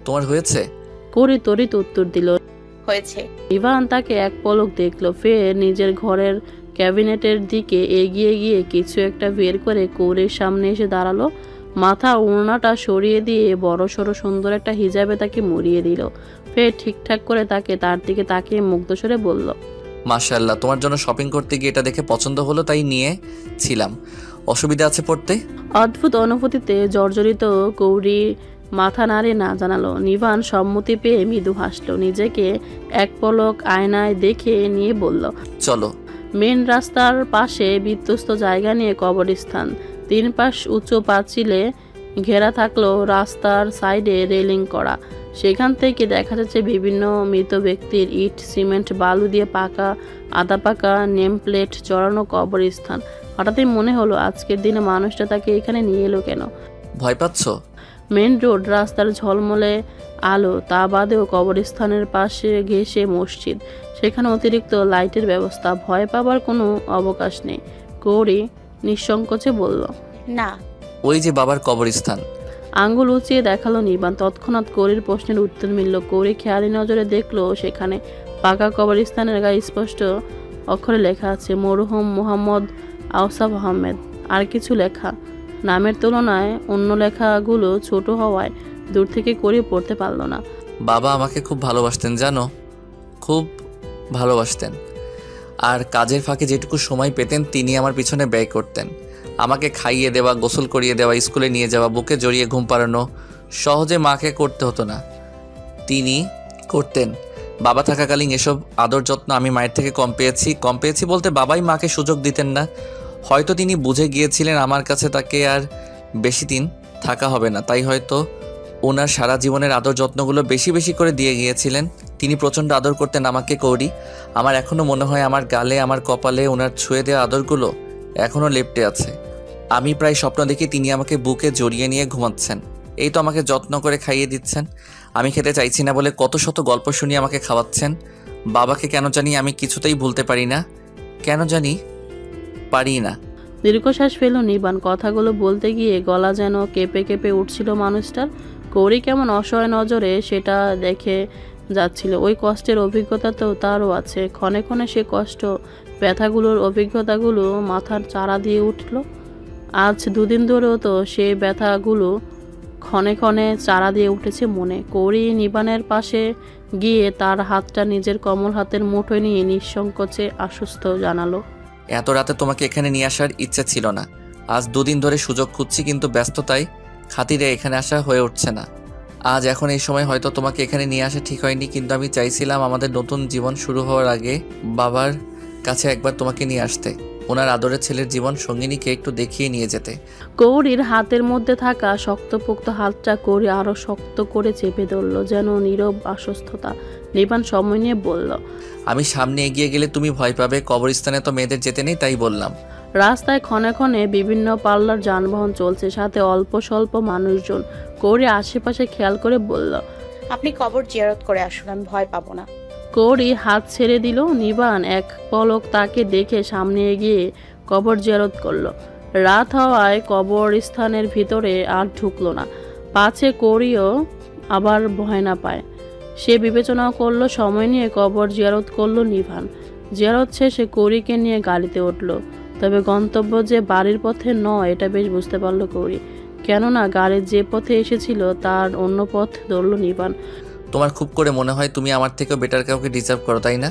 তোমার হয়েছে? কৌরি তড়িৎ উত্তর দিল, হয়েছে। নিভান তাকে এক পলক দেখলো, ফের নিজের ঘরের ক্যাবিনেটের দিকে এগিয়ে গিয়ে কিছু একটা বের করে কৌরির সামনে এসে দাঁড়ালো। মাথা ওড়নাটা সরিয়ে দিয়ে বড়সড় সুন্দর একটা হিজাবে তাকে মুড়িয়ে দিল। ফের ঠিকঠাক করে তাকে তার দিকে তাকিয়ে মুগ্ধ স্বরে বলল, মাশাআল্লাহ, তোমার জন্য শপিং করতে গিয়ে এটা দেখে পছন্দ হলো, তাই নিয়েছিলাম। অসুবিধা আছে পড়তে? অদ্ভুত অনুভূতিতে জর্জরিত কৌরি মাথা নাড়ে না জানালো। নিভান সম্মতি পেয়ে মৃদু হাসলো, নিজেকে এক পলক আয়নায় দেখে নিয়ে বলল, চলো। মেন রাস্তার পাশে বিধ্বস্ত জায়গা নিয়ে কবরস্থান, 3 পাশ উঁচু পাঁচিলে ঘেরা থাকলো, রাস্তার সাইডে রেলিং করা। সেখান থেকে দেখা যাচ্ছে বিভিন্ন মৃত ব্যক্তির ইট, সিমেন্ট, বালু দিয়ে পাকা আধা পাকা নেম প্লেট জড়ানো কবরস্থান। হঠাৎই মনে হলো আজকের দিনে মানুষটা তাকে এখানে নিয়ে এলো কেন। ভয় পাচ্ছ? মেন রোড, রাস্তার ঝলমলে আলো, তা বাদেও কবরস্থানের পাশে ঘেঁষে মসজিদ, সেখানে অতিরিক্ত লাইটের ব্যবস্থা। ভয় পাবার কোনো অবকাশ নেই। কৌরি নিঃসংকোচে বলল, না। ওই যে বাবার কবরস্থান। আঙ্গুল উঁচিয়ে দেখালো নির্বাণ। তৎক্ষণাৎ কৌরির প্রশ্নের উত্তর মিলল। কৌরি খেয়ালি নজরে দেখলো সেখানে পাকা কবরস্থানের গায়ে স্পষ্ট অক্ষরে লেখা আছে মরহুম মোহাম্মদ আওসাফ আহমেদ। আর কিছু লেখা, নামের তুলনায় অন্য লেখাগুলো ছোট হওয়ায় দূর থেকে কৌরি পড়তে পারল না। বাবা আমাকে খুব ভালোবাসতেন জানো, খুব ভালোবাসতেন। আর কাজের ফাঁকে যেটুকু সময় পেতেন তিনি আমার পিছনে ব্যয় করতেন। আমাকে খাইয়ে দেওয়া, গোসল করিয়ে দেওয়া, স্কুলে নিয়ে যাওয়া, বুকে জড়িয়ে ঘুম পাড়ানো সহজে মাকে করতে হতো না, তিনি করতেন। বাবা থাকাকালীন এসব আদর যত্ন আমি মায়ের থেকে কম পেয়েছি বলতে বাবাই মাকে সুযোগ দিতেন না। হয়তো তিনি বুঝে গিয়েছিলেন আমার কাছে তাকে আর বেশি দিন থাকা হবে না, তাই হয়তো ওনার সারা জীবনের আদর যত্নগুলো বেশি বেশি করে দিয়ে গিয়েছিলেন। তিনি প্রচণ্ড আদর করতেন আমাকে কৌরি। আমার এখনও মনে হয় আমার গালে, আমার কপালে ওনার ছুঁয়ে দেওয়া আদরগুলো এখনও লেপ্টে আছে। আমি প্রায় স্বপ্ন দেখি তিনি আমাকে বুকে জড়িয়ে নিয়ে ঘুমাচ্ছেন, এই তো আমাকে যত্ন করে খাইয়ে দিচ্ছেন। আমি খেতে চাইছি না বলে কত শত গল্প শুনিয়ে আমাকে খাওয়াচ্ছেন। বাবাকে কেন জানি আমি কিছুতেই ভুলতে পারি না, কেন জানি পারি না। দীর্ঘশ্বাস ফেল নির্বাণ। কথাগুলো বলতে গিয়ে গলা যেন কেঁপে কেঁপে উঠছিল মানুষটার। কৌরি কেমন অসহায় নজরে সেটা দেখে যাচ্ছিল। ওই কষ্টের অভিজ্ঞতা তো তারও আছে। ক্ষণে ক্ষণে সে কষ্ট, ব্যথাগুলোর অভিজ্ঞতাগুলো মাথার চারা দিয়ে উঠল। আজ 2 দিন ধরেও তো সে ব্যথাগুলো ক্ষণে ক্ষণে চারা দিয়ে উঠেছে মনে। কৌরি নিবানের পাশে গিয়ে তার হাতটা নিজের কমল হাতের মুঠোয় নিয়ে নিঃসংকোচে আশ্বস্ত জানালো, এত রাতে তোমাকে এখানে নিয়ে আসার ইচ্ছে ছিল না। আজ 2 দিন ধরে সুযোগ খুঁজছি, কিন্তু ব্যস্ততায় খাতিরে এখানে আসা হয়ে উঠছে না। আজ এখন এই সময় হয়তো তোমাকে এখানে নিয়ে আসা ঠিক হয়নি, কিন্তু আমি চাইছিলাম আমাদের নতুন জীবন শুরু হওয়ার আগে বাবার কাছে একবার তোমাকে নিয়ে আসতে, ওনার আদরের ছেলের জীবন সঙ্গিনীকে একটু দেখিয়ে নিয়ে যেতে। কৌরির হাতের মধ্যে থাকা শক্তপোক্ত হাতটা কৌরি আরো শক্ত করে চেপে ধরল, যেন নীরব আশ্বস্ততা। নিবান সময় নিয়ে বলল, আমি সামনে এগিয়ে গেলে তুমি ভয় পাবে, কবরস্থানে তো মেয়েদের যেতে নেই, তাই বললাম। রাস্তায় ক্ষণে ক্ষণে বিভিন্ন পাল্লার যানবাহন চলছে, সাথে অল্প স্বল্প মানুষজন। কৌরি আশেপাশে খেয়াল করে বলল, আপনি কবর জিয়ারত করে আসুন, আমি ভয় পাবো না। কৌরি হাত ছেড়ে দিল। নিবান এক পলক তাকে দেখে সামনে এগিয়ে কবর জিয়ারত করলো। রাত হওয়ায় কবরস্থানের ভিতরে আর ঢুকলো না, পাছে কৌরিও আবার ভয় না পায়। সে বিবেচনা করলো, সময় নিয়ে কবর জিয়ারত করলো নিভান। জিয়ারত শেষে কৌরিকে নিয়ে গাড়িতে উঠল। তবে গন্তব্য যে বাড়ির পথে নয় এটা বেশ বুঝতে পারলো কৌরি, কেননা গাড়ি যে পথে এসেছিল তার অন্য পথ ধরল নিভান। তোমার খুব করে মনে হয় তুমি আমার থেকেও বেটার কাউকে ডিজার্ভ করো, তাই না?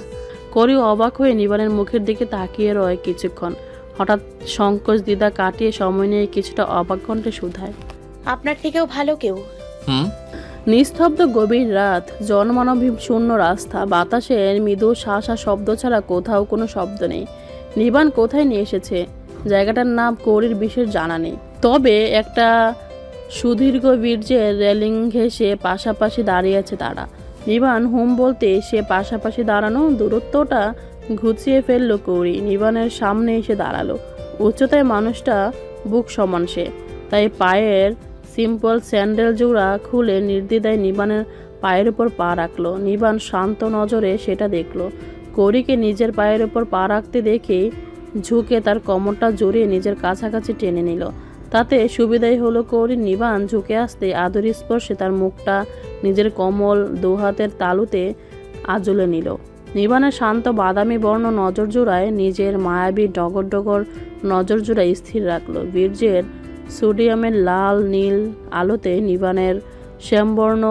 কৌরিও অবাক হয়ে নিবানের মুখের দিকে তাকিয়ে রয় কিছুক্ষণ। হঠাৎ সংকোচ দ্বিধা কাটিয়ে সময় নিয়ে কিছুটা অবাক কণ্ঠে শুধায়, আপনার থেকেও ভালো কেউ? নিস্তব্ধ গভীর রাত, জনমানবহীন শূন্য রাস্তা, বাতাসের মৃদু শাঁসা শব্দ ছাড়া কোথাও কোনো শব্দ নেই। নিবান কোথায় নিয়ে এসেছে জায়গাটার নাম কৌরির বিশেষ জানা নেই, তবে একটা সুদীর্ঘ বীর্যের রেলিং ঘেঁষে পাশাপাশি দাঁড়িয়ে আছে তারা। নিবান হুম বলতে সে পাশাপাশি দাঁড়ানো দূরত্বটা ঘুচিয়ে ফেলল কৌরি। নিবানের সামনে এসে দাঁড়ালো। উচ্চতায় মানুষটা বুক সমান সে, তাই পায়ের সিম্পল স্যান্ডেল জোড়া খুলে নির্দ্বিধায় নিবানের পায়ের উপর পা রাখলো। নিবান শান্ত নজরে সেটা দেখলো। কৌরিকে নিজের পায়ের উপর পা রাখতে দেখে ঝুঁকে তার কোমরটা জড়িয়ে নিজের কাছাকাছি টেনে নিল। তাতে সুবিধাই হলো কৌরি। নিবান ঝুঁকে আসতে আদরি স্পর্শে তার মুখটা নিজের কোমল দুহাতের তালুতে আজলে নিল। নিবানের শান্ত বাদামি বর্ণ নজর জোড়ায় নিজের মায়াবী ডগর ডগর নজর জোড়ায় স্থির রাখলো। বীর্যের সোডিয়ামের লাল নীল আলোতে নিবানের শ্যামবর্ণ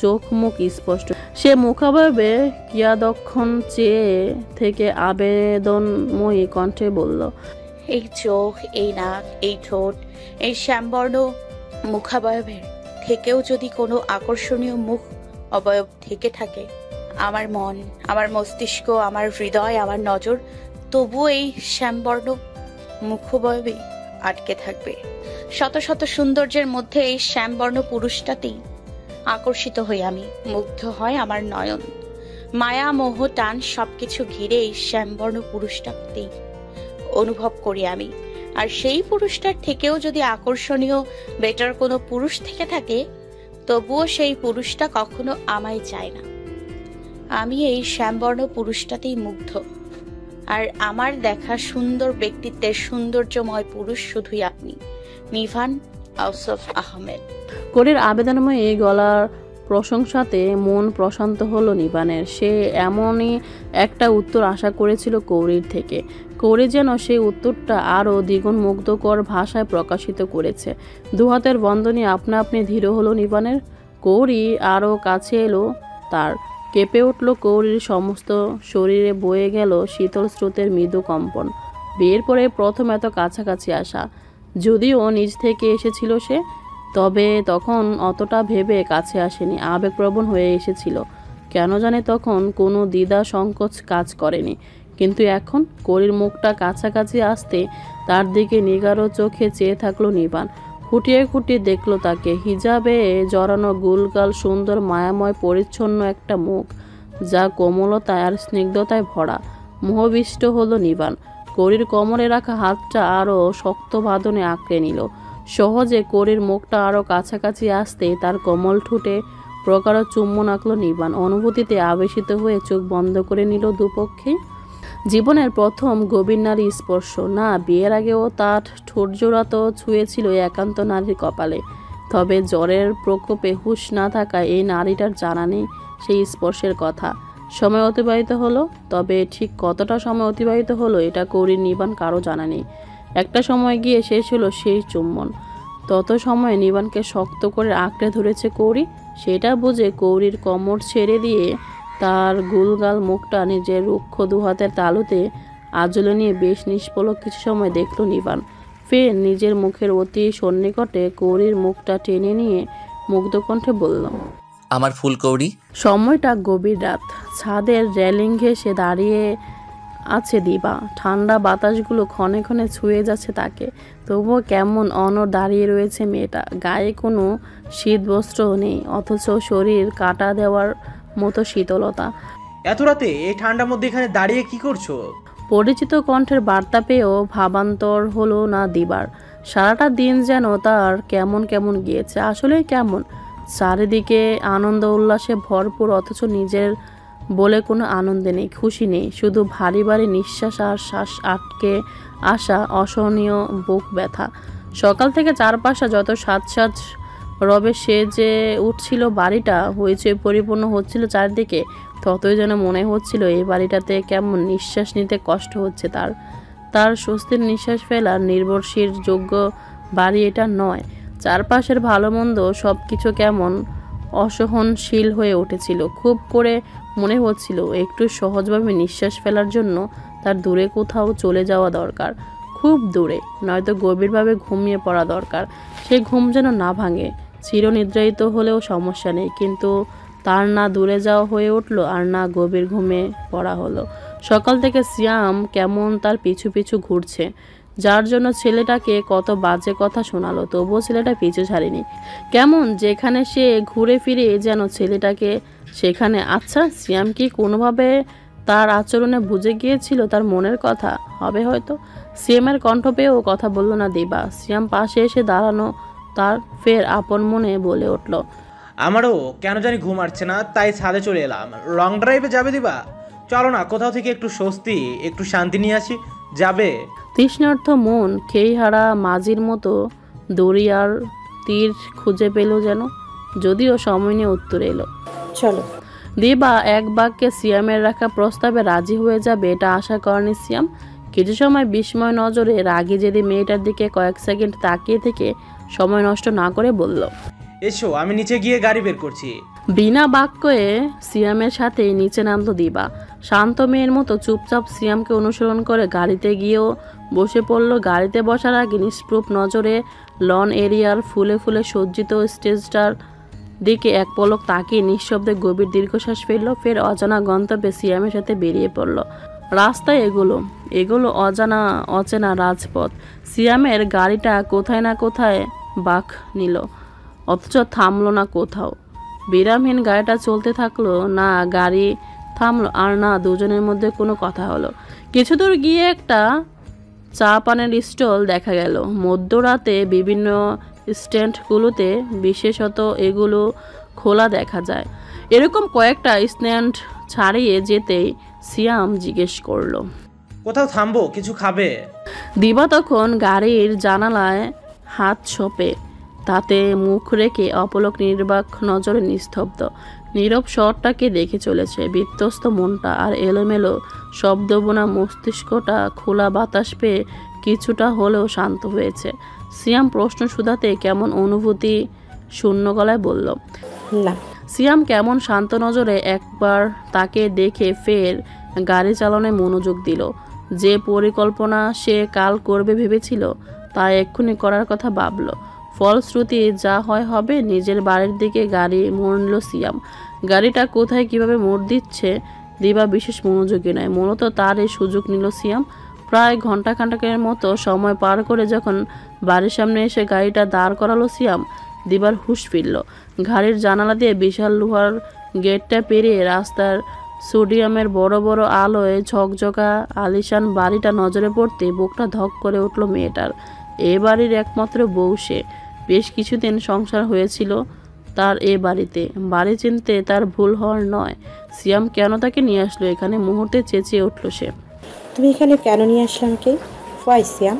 চোখ মুখ স্পষ্ট। সে মুখাবয়বে কিয়াদক্ষণ চেয়ে থেকে আবেদনময়ী কণ্ঠে বলল, এই চোখ, এই নাক, এই ঠোঁট, এই শ্যামবর্ণ মুখাবয়বের থেকেও যদি কোনো আকর্ষণীয় মুখ অবয়ব থেকে থাকে, আমার মন, আমার মস্তিষ্ক, আমার হৃদয়, আমার নজর তবুও এই শ্যামবর্ণ মুখাবয়বেই আটকে থাকবে। শত শত সৌন্দর্যের মধ্যে এই শ্যামবর্ণ পুরুষটাতেই আকর্ষিত হই আমি, মুগ্ধ হয় আমার নয়ন। মায়া মোহ টান সবকিছু ঘিরে এই শ্যামবর্ণ পুরুষটাতেই অনুভব করি আমি। আর সেই পুরুষটার থেকেও যদি আকর্ষণীয় বেটার কোনো পুরুষ থেকে থাকে, তবুও সেই পুরুষটা কখনো আমায় চায় না। আমি এই শ্যামবর্ণ পুরুষটাতেই মুগ্ধ। আর আমার দেখা সুন্দর ব্যক্তিত্বের সৌন্দর্যময় পুরুষ শুধুই আপনি, নিভান আউসফ আহমেদ। কৌরির আবেদনময় এই গলার প্রশংসাতে মন প্রশান্ত হলো নিবানের। সে এমনই একটা উত্তর আশা করেছিল কৌরির থেকে। কৌরি যেন সেই উত্তরটা আরও দ্বিগুণ মুগ্ধকর ভাষায় প্রকাশিত করেছে। দুহাতের বন্ধনী আপনা আপনি ধীর হলো নিবানের। কৌরি আরও কাছে এলো তার। কেঁপে উঠল কৌরির সমস্ত শরীরে, বয়ে গেল শীতল স্রোতের মৃদু কম্পন। বিয়ের পরে প্রথম এত কাছাকাছি আসা। যদিও নিজ থেকে এসেছিল সে, তবে তখন অতটা ভেবে কাছে আসেনি, আবেগপ্রবণ হয়ে এসেছিল। কেন জানে তখন কোনো দ্বিধা সংকোচ কাজ করেনি। কিন্তু এখন কৌরির মুখটা কাছাকাছি আসতে তার দিকে নিগাড় চোখে চেয়ে থাকলো নিবান। খুঁটিয়ে খুঁটিয়ে দেখলো তাকে। হিজাবে জড়ানো গুলগাল সুন্দর মায়াময় পরিচ্ছন্ন একটা মুখ, যা কোমলতায় আর স্নিগ্ধতায় ভরা। মোহবিষ্ট হলো নিবান। কৌরির কোমরে রাখা হাতটা আরও শক্ত বাঁধনে আঁকড়ে নিল। সহজে কৌরির মুখটা আরও কাছাকাছি আসতে তার কোমল ঠোঁটে প্রগাঢ় চুম্বন আঁকল নিবান। অনুভূতিতে আবেশিত হয়ে চোখ বন্ধ করে নিল দুপক্ষেই। জীবনের প্রথম গভীর নারী স্পর্শ। না, বিয়ের আগেও তার ঠোঁটজোড়া তো ছুঁয়েছিল একান্ত নারীর কপালে। তবে জ্বরের প্রকোপে হুঁশ না থাকায় এই নারীটার জানা নেই সেই স্পর্শের কথা। সময় অতিবাহিত হলো, তবে ঠিক কতটা সময় অতিবাহিত হলো এটা কৌরির নিবান কারো জানা নেই। একটা সময় গিয়ে শেষ হলো সেই চুম্বন। তত সময়ে নিবানকে শক্ত করে আঁকড়ে ধরেছে কৌরি। সেটা বুঝে কৌরির কোমর ছেড়ে দিয়ে তার গুলগাল মুখটা নিজের রুক্ষ দুহাতের তালুতে আঁচলে নিয়ে বেশ নিষ্পলক কিছু সময় দেখল নিবান। ফের নিজের মুখের অতি সন্নিকটে কৌরির মুখটা টেনে নিয়ে মুগ্ধ কণ্ঠে বলল, আমার ফুলকৌড়ি। সময়টা গভীর রাত। ছাদের রেলিং ঘেঁষে দাঁড়িয়ে আছে দিবা। ঠান্ডা বাতাসগুলো ক্ষণে ক্ষণে ছুঁয়ে যাচ্ছে তাকে। তবুও কেমন অনড় দাঁড়িয়ে রয়েছে মেয়েটা। গায়ে কোনো শীত বস্ত্র নেই, অথচ শরীর কাটা দেওয়ার মতো শীতলতা। এত রাতে এই ঠান্ডার মধ্যে এখানে দাঁড়িয়ে কি করছো? পরিচিত কণ্ঠের বার্তা পেয়েও ভাবান্তর হলো না দিবার। সারাটা দিন যেন তার কেমন কেমন গিয়েছে। আসলেই কেমন? চারিদিকে আনন্দ উল্লাসে ভরপুর, অথচ নিজের বলে কোনো আনন্দ নেই, খুশি নেই। শুধু ভারী ভারী নিঃশ্বাস আর শ্বাস আটকে আসা অসহনীয় বুক ব্যথা। সকাল থেকে চারপাশে যত সাজ রবে সেজে উঠছিল বাড়িটা, হইচই পরিপূর্ণ হচ্ছিল চারদিকে, ততই যেন মনে হচ্ছিল এই বাড়িটাতে কেমন নিঃশ্বাস নিতে কষ্ট হচ্ছে তার। তার স্বস্তির নিঃশ্বাস ফেলার নির্ভরশীল যোগ্য বাড়ি এটা নয়। চারপাশের ভালো মন্দ সব কিছু কেমন অসহনশীল হয়ে উঠেছিল। খুব করে মনে হচ্ছিল একটু সহজভাবে নিঃশ্বাস ফেলার জন্য তার দূরে কোথাও চলে যাওয়া দরকার, খুব দূরে, নয়তো গভীরভাবে ঘুমিয়ে পড়া দরকার। সেই ঘুম যেন না ভাঙে। চিরনিদ্রায়িত হলেও সমস্যা নেই, কিন্তু তার না দূরে যাওয়া হয়ে উঠলো আর না গভীর ঘুমে পড়া হলো। সকাল থেকে সিয়াম কেমন তার পিছু পিছু ঘুরছে, যার জন্য ছেলেটাকে কত বাজে কথা শোনালো, তবুও ছেলেটা পিছু ছাড়েনি। কেমন যেখানে সে ঘুরে ফিরে যেন ছেলেটাকে সেখানে। আচ্ছা, সিয়াম কি কোনোভাবে তার আচরণে বুঝে গিয়েছিল তার মনের কথা? হবে হয়তো। সিয়ামের কণ্ঠ পেয়েও কথা বলল না দিবা। সিয়াম পাশে এসে দাঁড়ানো তার, ফের আপন মনে বলে উঠল, আমারও কেন জানি ঘুম আসছে না, তাই ছাদে চলে এলাম। লং ড্রাইভে যাবে দিবা? চলো না, কোথাও থেকে একটু স্বস্তি, একটু শান্তি নিয়ে আসি। যাবে? তৃষ্ণার্থ মন খেইহারা মাঝির মতো দরিয়ার তীর খুঁজে পেল যেন, যদিও সময় নিয়ে উত্তর এলো। চলো। দিবা এক বাক্যে সিয়ামের রাখা প্রস্তাবে রাজি হয়ে যাবে এটা আশা করেনি সিয়াম। কিছু সময় বিস্ময় নজরে রাগী জেদি মেয়েটার দিকে কয়েক সেকেন্ড তাকিয়ে থেকে সময় নষ্ট না করে বলল, এসো, আমি নিচে গিয়ে গাড়ি বের করছি। বিনা বাক্যে সিয়ামের সাথে নিচে নামলো দিবা। শান্ত মেয়ের মতো চুপচাপ সিয়ামকে অনুসরণ করে গাড়িতে গিয়েও বসে পড়ল। গাড়িতে বসার আগে নিষ্প্রুপ নজরে লন এরিয়ার ফুলে ফুলে সজ্জিত স্টেজটার দিকে এক পলক তাকিয়ে নিঃশব্দে গভীর দীর্ঘশ্বাস ফেলল। ফের অজানা গন্তব্যে সিয়ামের সাথে বেরিয়ে পড়ল। রাস্তায় এগুলো অচেনা রাজপথ। সিয়ামের গাড়িটা কোথায় না কোথায় বাঁক নিল, অথচ থামলো না কোথাও। বিরামহীন গাড়িটা চলতে থাকলো, না গাড়ি থামলো আর না দুজনের মধ্যে কোনো কথা হলো। কিছু দূর গিয়ে একটা চা পানের স্টল দেখা গেল। মধ্যরাতে বিভিন্ন স্ট্যান্ডগুলোতে, বিশেষত এগুলো খোলা দেখা যায়। এরকম কয়েকটা স্ট্যান্ড ছাড়িয়ে যেতেই সিয়াম জিজ্ঞেস করলো, কোথাও থামবো? কিছু খাবে? দিবা তখন গাড়ির জানালায় হাত ছোপে তাতে মুখ রেখে অপলক নির্বাক নজরে নিস্তব্ধ। নীরব শহরটাকে দেখে চলেছে। বিধ্বস্ত মনটা আর এলোমেলো শব্দবোনা মস্তিষ্কটা খোলা বাতাস পেয়ে কিছুটা হলেও শান্ত হয়েছে। সিয়াম প্রশ্ন শুধাতে কেমন অনুভূতি শূন্য গলায় বলল, না। সিয়াম কেমন শান্ত নজরে একবার তাকে দেখে ফের গাড়ি চালানোয় মনোযোগ দিল। যে পরিকল্পনা সে কাল করবে ভেবেছিল তা এক্ষুনি করার কথা ভাবল। ফলশ্রুতি যা হয় হবে। নিজের বাড়ির দিকে গাড়ি মোড় নিল সিয়াম। গাড়িটা কোথায় কিভাবে মোড় দিচ্ছে দিবা বিশেষ মনোযোগী নয়, মূলত তার এই সুযোগ নিল সিয়াম। প্রায় ঘন্টাখানেকের মতো সময় পার করে যখন বাড়ির সামনে এসে গাড়িটা দাঁড় করালো সিয়াম, দিবার হুঁশ ফিরল। গাড়ির জানালা দিয়ে বিশাল লোহার গেটটা পেরিয়ে রাস্তার সোডিয়ামের বড় বড় আলোয় ঝকঝকা আলিশান বাড়িটা নজরে পড়তে বুকটা ধক করে উঠল মেয়েটার। এ বাড়ির একমাত্র বউ সে। বেশ কিছুদিন সংসার হয়েছিল তার এ বাড়িতে। বাড়ি চিনতে তার ভুল হওয়ার নয়। সিয়াম কেন তাকে নিয়ে আসলো এখানে, মুহূর্তে চেঁচিয়ে উঠল সে। তুমি এখানে কেন নিয়ে আসলে আমাকে? ওয়াই সিয়াম?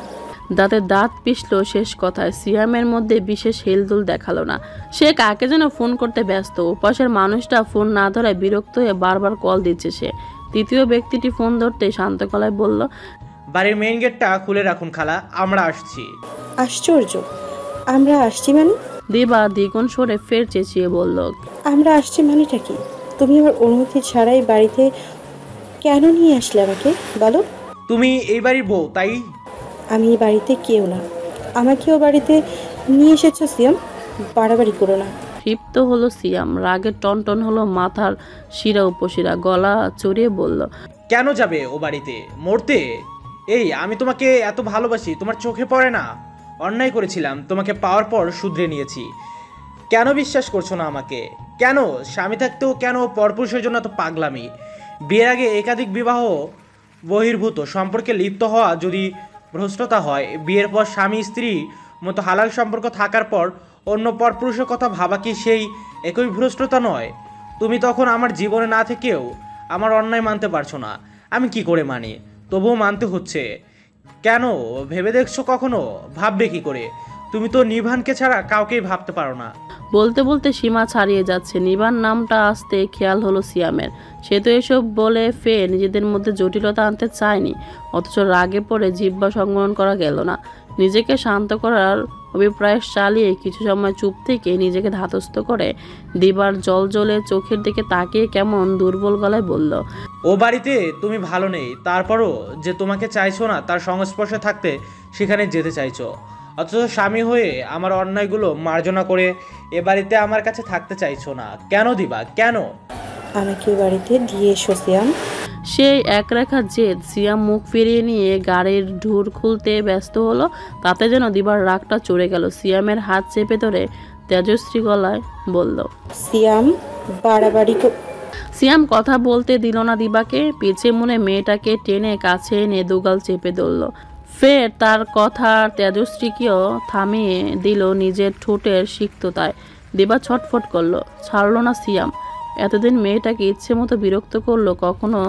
দাঁতে দাঁত পিষল শেষ কথায়। সিয়ামের মধ্যে বিশেষ হেলদোল দেখালো না। সে কাকে যেন ফোন করতে ব্যস্ত। ওপাশের মানুষটা ফোন না ধরায় বিরক্ত হয়ে বারবার কল দিচ্ছে সে। তৃতীয় ব্যক্তিটি ফোন ধরতে শান্ত গলায় বলল, বাড়ির মেইন গেটটা খুলে রাখুন খালা, আমরা আসছি। আশ্চর্য, আমরা আসছি মানে? দিবা দ্বিগুণ সরে ফের চেঁচিয়ে বলল, আমরা আসছি মানেটা কি? তুমি আমার অনুমতি ছাড়াই বাড়িতে কেন নিয়ে আসলে আমাকে বলো? তুমি এই বাড়ির বউ, তাই? আমি এই বাড়িতে কেউ না, আমাকেও বাড়িতে নিয়ে এসেছো সিয়াম। বাড়াবাড়ি করো না। ক্ষিপ্ত হলো সিয়াম। রাগে টনটন হলো মাথার শিরা উপশিরা। গলা চড়িয়ে বলল, কেন যাবে ও বাড়িতে মরতে? এই আমি তোমাকে এত ভালোবাসি, তোমার চোখে পড়ে না? অন্যায় করেছিলাম, তোমাকে পাওয়ার পর শুধরে নিয়েছি। কেন বিশ্বাস করছো না আমাকে? কেন স্বামী থাকতেও কেন পরপুরুষের জন্য এত পাগলামি? বিয়ের আগে একাধিক বিবাহ বহির্ভূত সম্পর্কে লিপ্ত হওয়া যদি ভ্রষ্টতা হয়, বিয়ের পর স্বামী স্ত্রী মতো হালাল সম্পর্ক থাকার পর অন্য পরপুরুষের কথা ভাবা কি সেই একই ভ্রষ্টতা নয়? তুমি তখন আমার জীবনে না থেকেও আমার অন্যায় মানতে পারছো না। আমি কি করে মানি? তবুও মানতে হচ্ছে। কেন ভেবে দেখছো কখনো? ভাববে কি করে? তুমি তো নিভানকে ছাড়া কাউকেই ভাবতে পারো না। বলতে বলতে সীমা ছাড়িয়ে যাচ্ছে। নিবান নামটা আসতে খেয়াল হলো সিয়ামের। সে তো এসব বলে ফের নিজেদের মধ্যে জটিলতা আনতে চায়নি, অথচ রাগে পড়ে জিহ্বা সংবরণ করা গেল না। নিজেকে শান্ত করার অভিপ্রায় চালিয়ে কিছু সময় চুপ থেকে নিজেকে ধাতস্থ করে দিবার জলজলে চোখের দিকে তাকিয়ে কেমন দুর্বল গলায় বলল, ও বাড়িতে তুমি ভালো নেই, তারপরও যে তোমাকে চাইছো না তার সংস্পর্শে থাকতে সেখানে যেতে চাইছো, অথচ স্বামী হয়ে আমার অন্যায়গুলো মার্জনা করে এ বাড়িতে আমার কাছে থাকতে চাইছো না। কেন দিবা? কেন? আমাকে বাড়িতে দিয়ে এসো সিয়াম। সেই এক রেখা জেদ। সিয়াম মুখ ফিরিয়ে নিয়ে গাড়ির ঢুর খুলতে ব্যস্ত হলো। তাতে যেন দিবার রাগটা চড়ে গেল। সিয়ামের হাত চেপে ধরে তেজশ্রী গলায় বলল, সিয়াম বাড়াবাড়ি সিয়াম কথা বলতে দিল না দিবাকে। পিছে মনে মেয়েটাকে টেনে কাছে এনে দুগাল চেপে ধরল। ফের তার কথা তেজশ্রীকেও থামিয়ে দিল নিজের ঠোঁটের সিক্ততায়। দিবা ছটফট করলো, ছাড়লো না সিয়াম। এতদিন মেয়েটাকে ইচ্ছে মতো বিরক্ত করলো, কখনো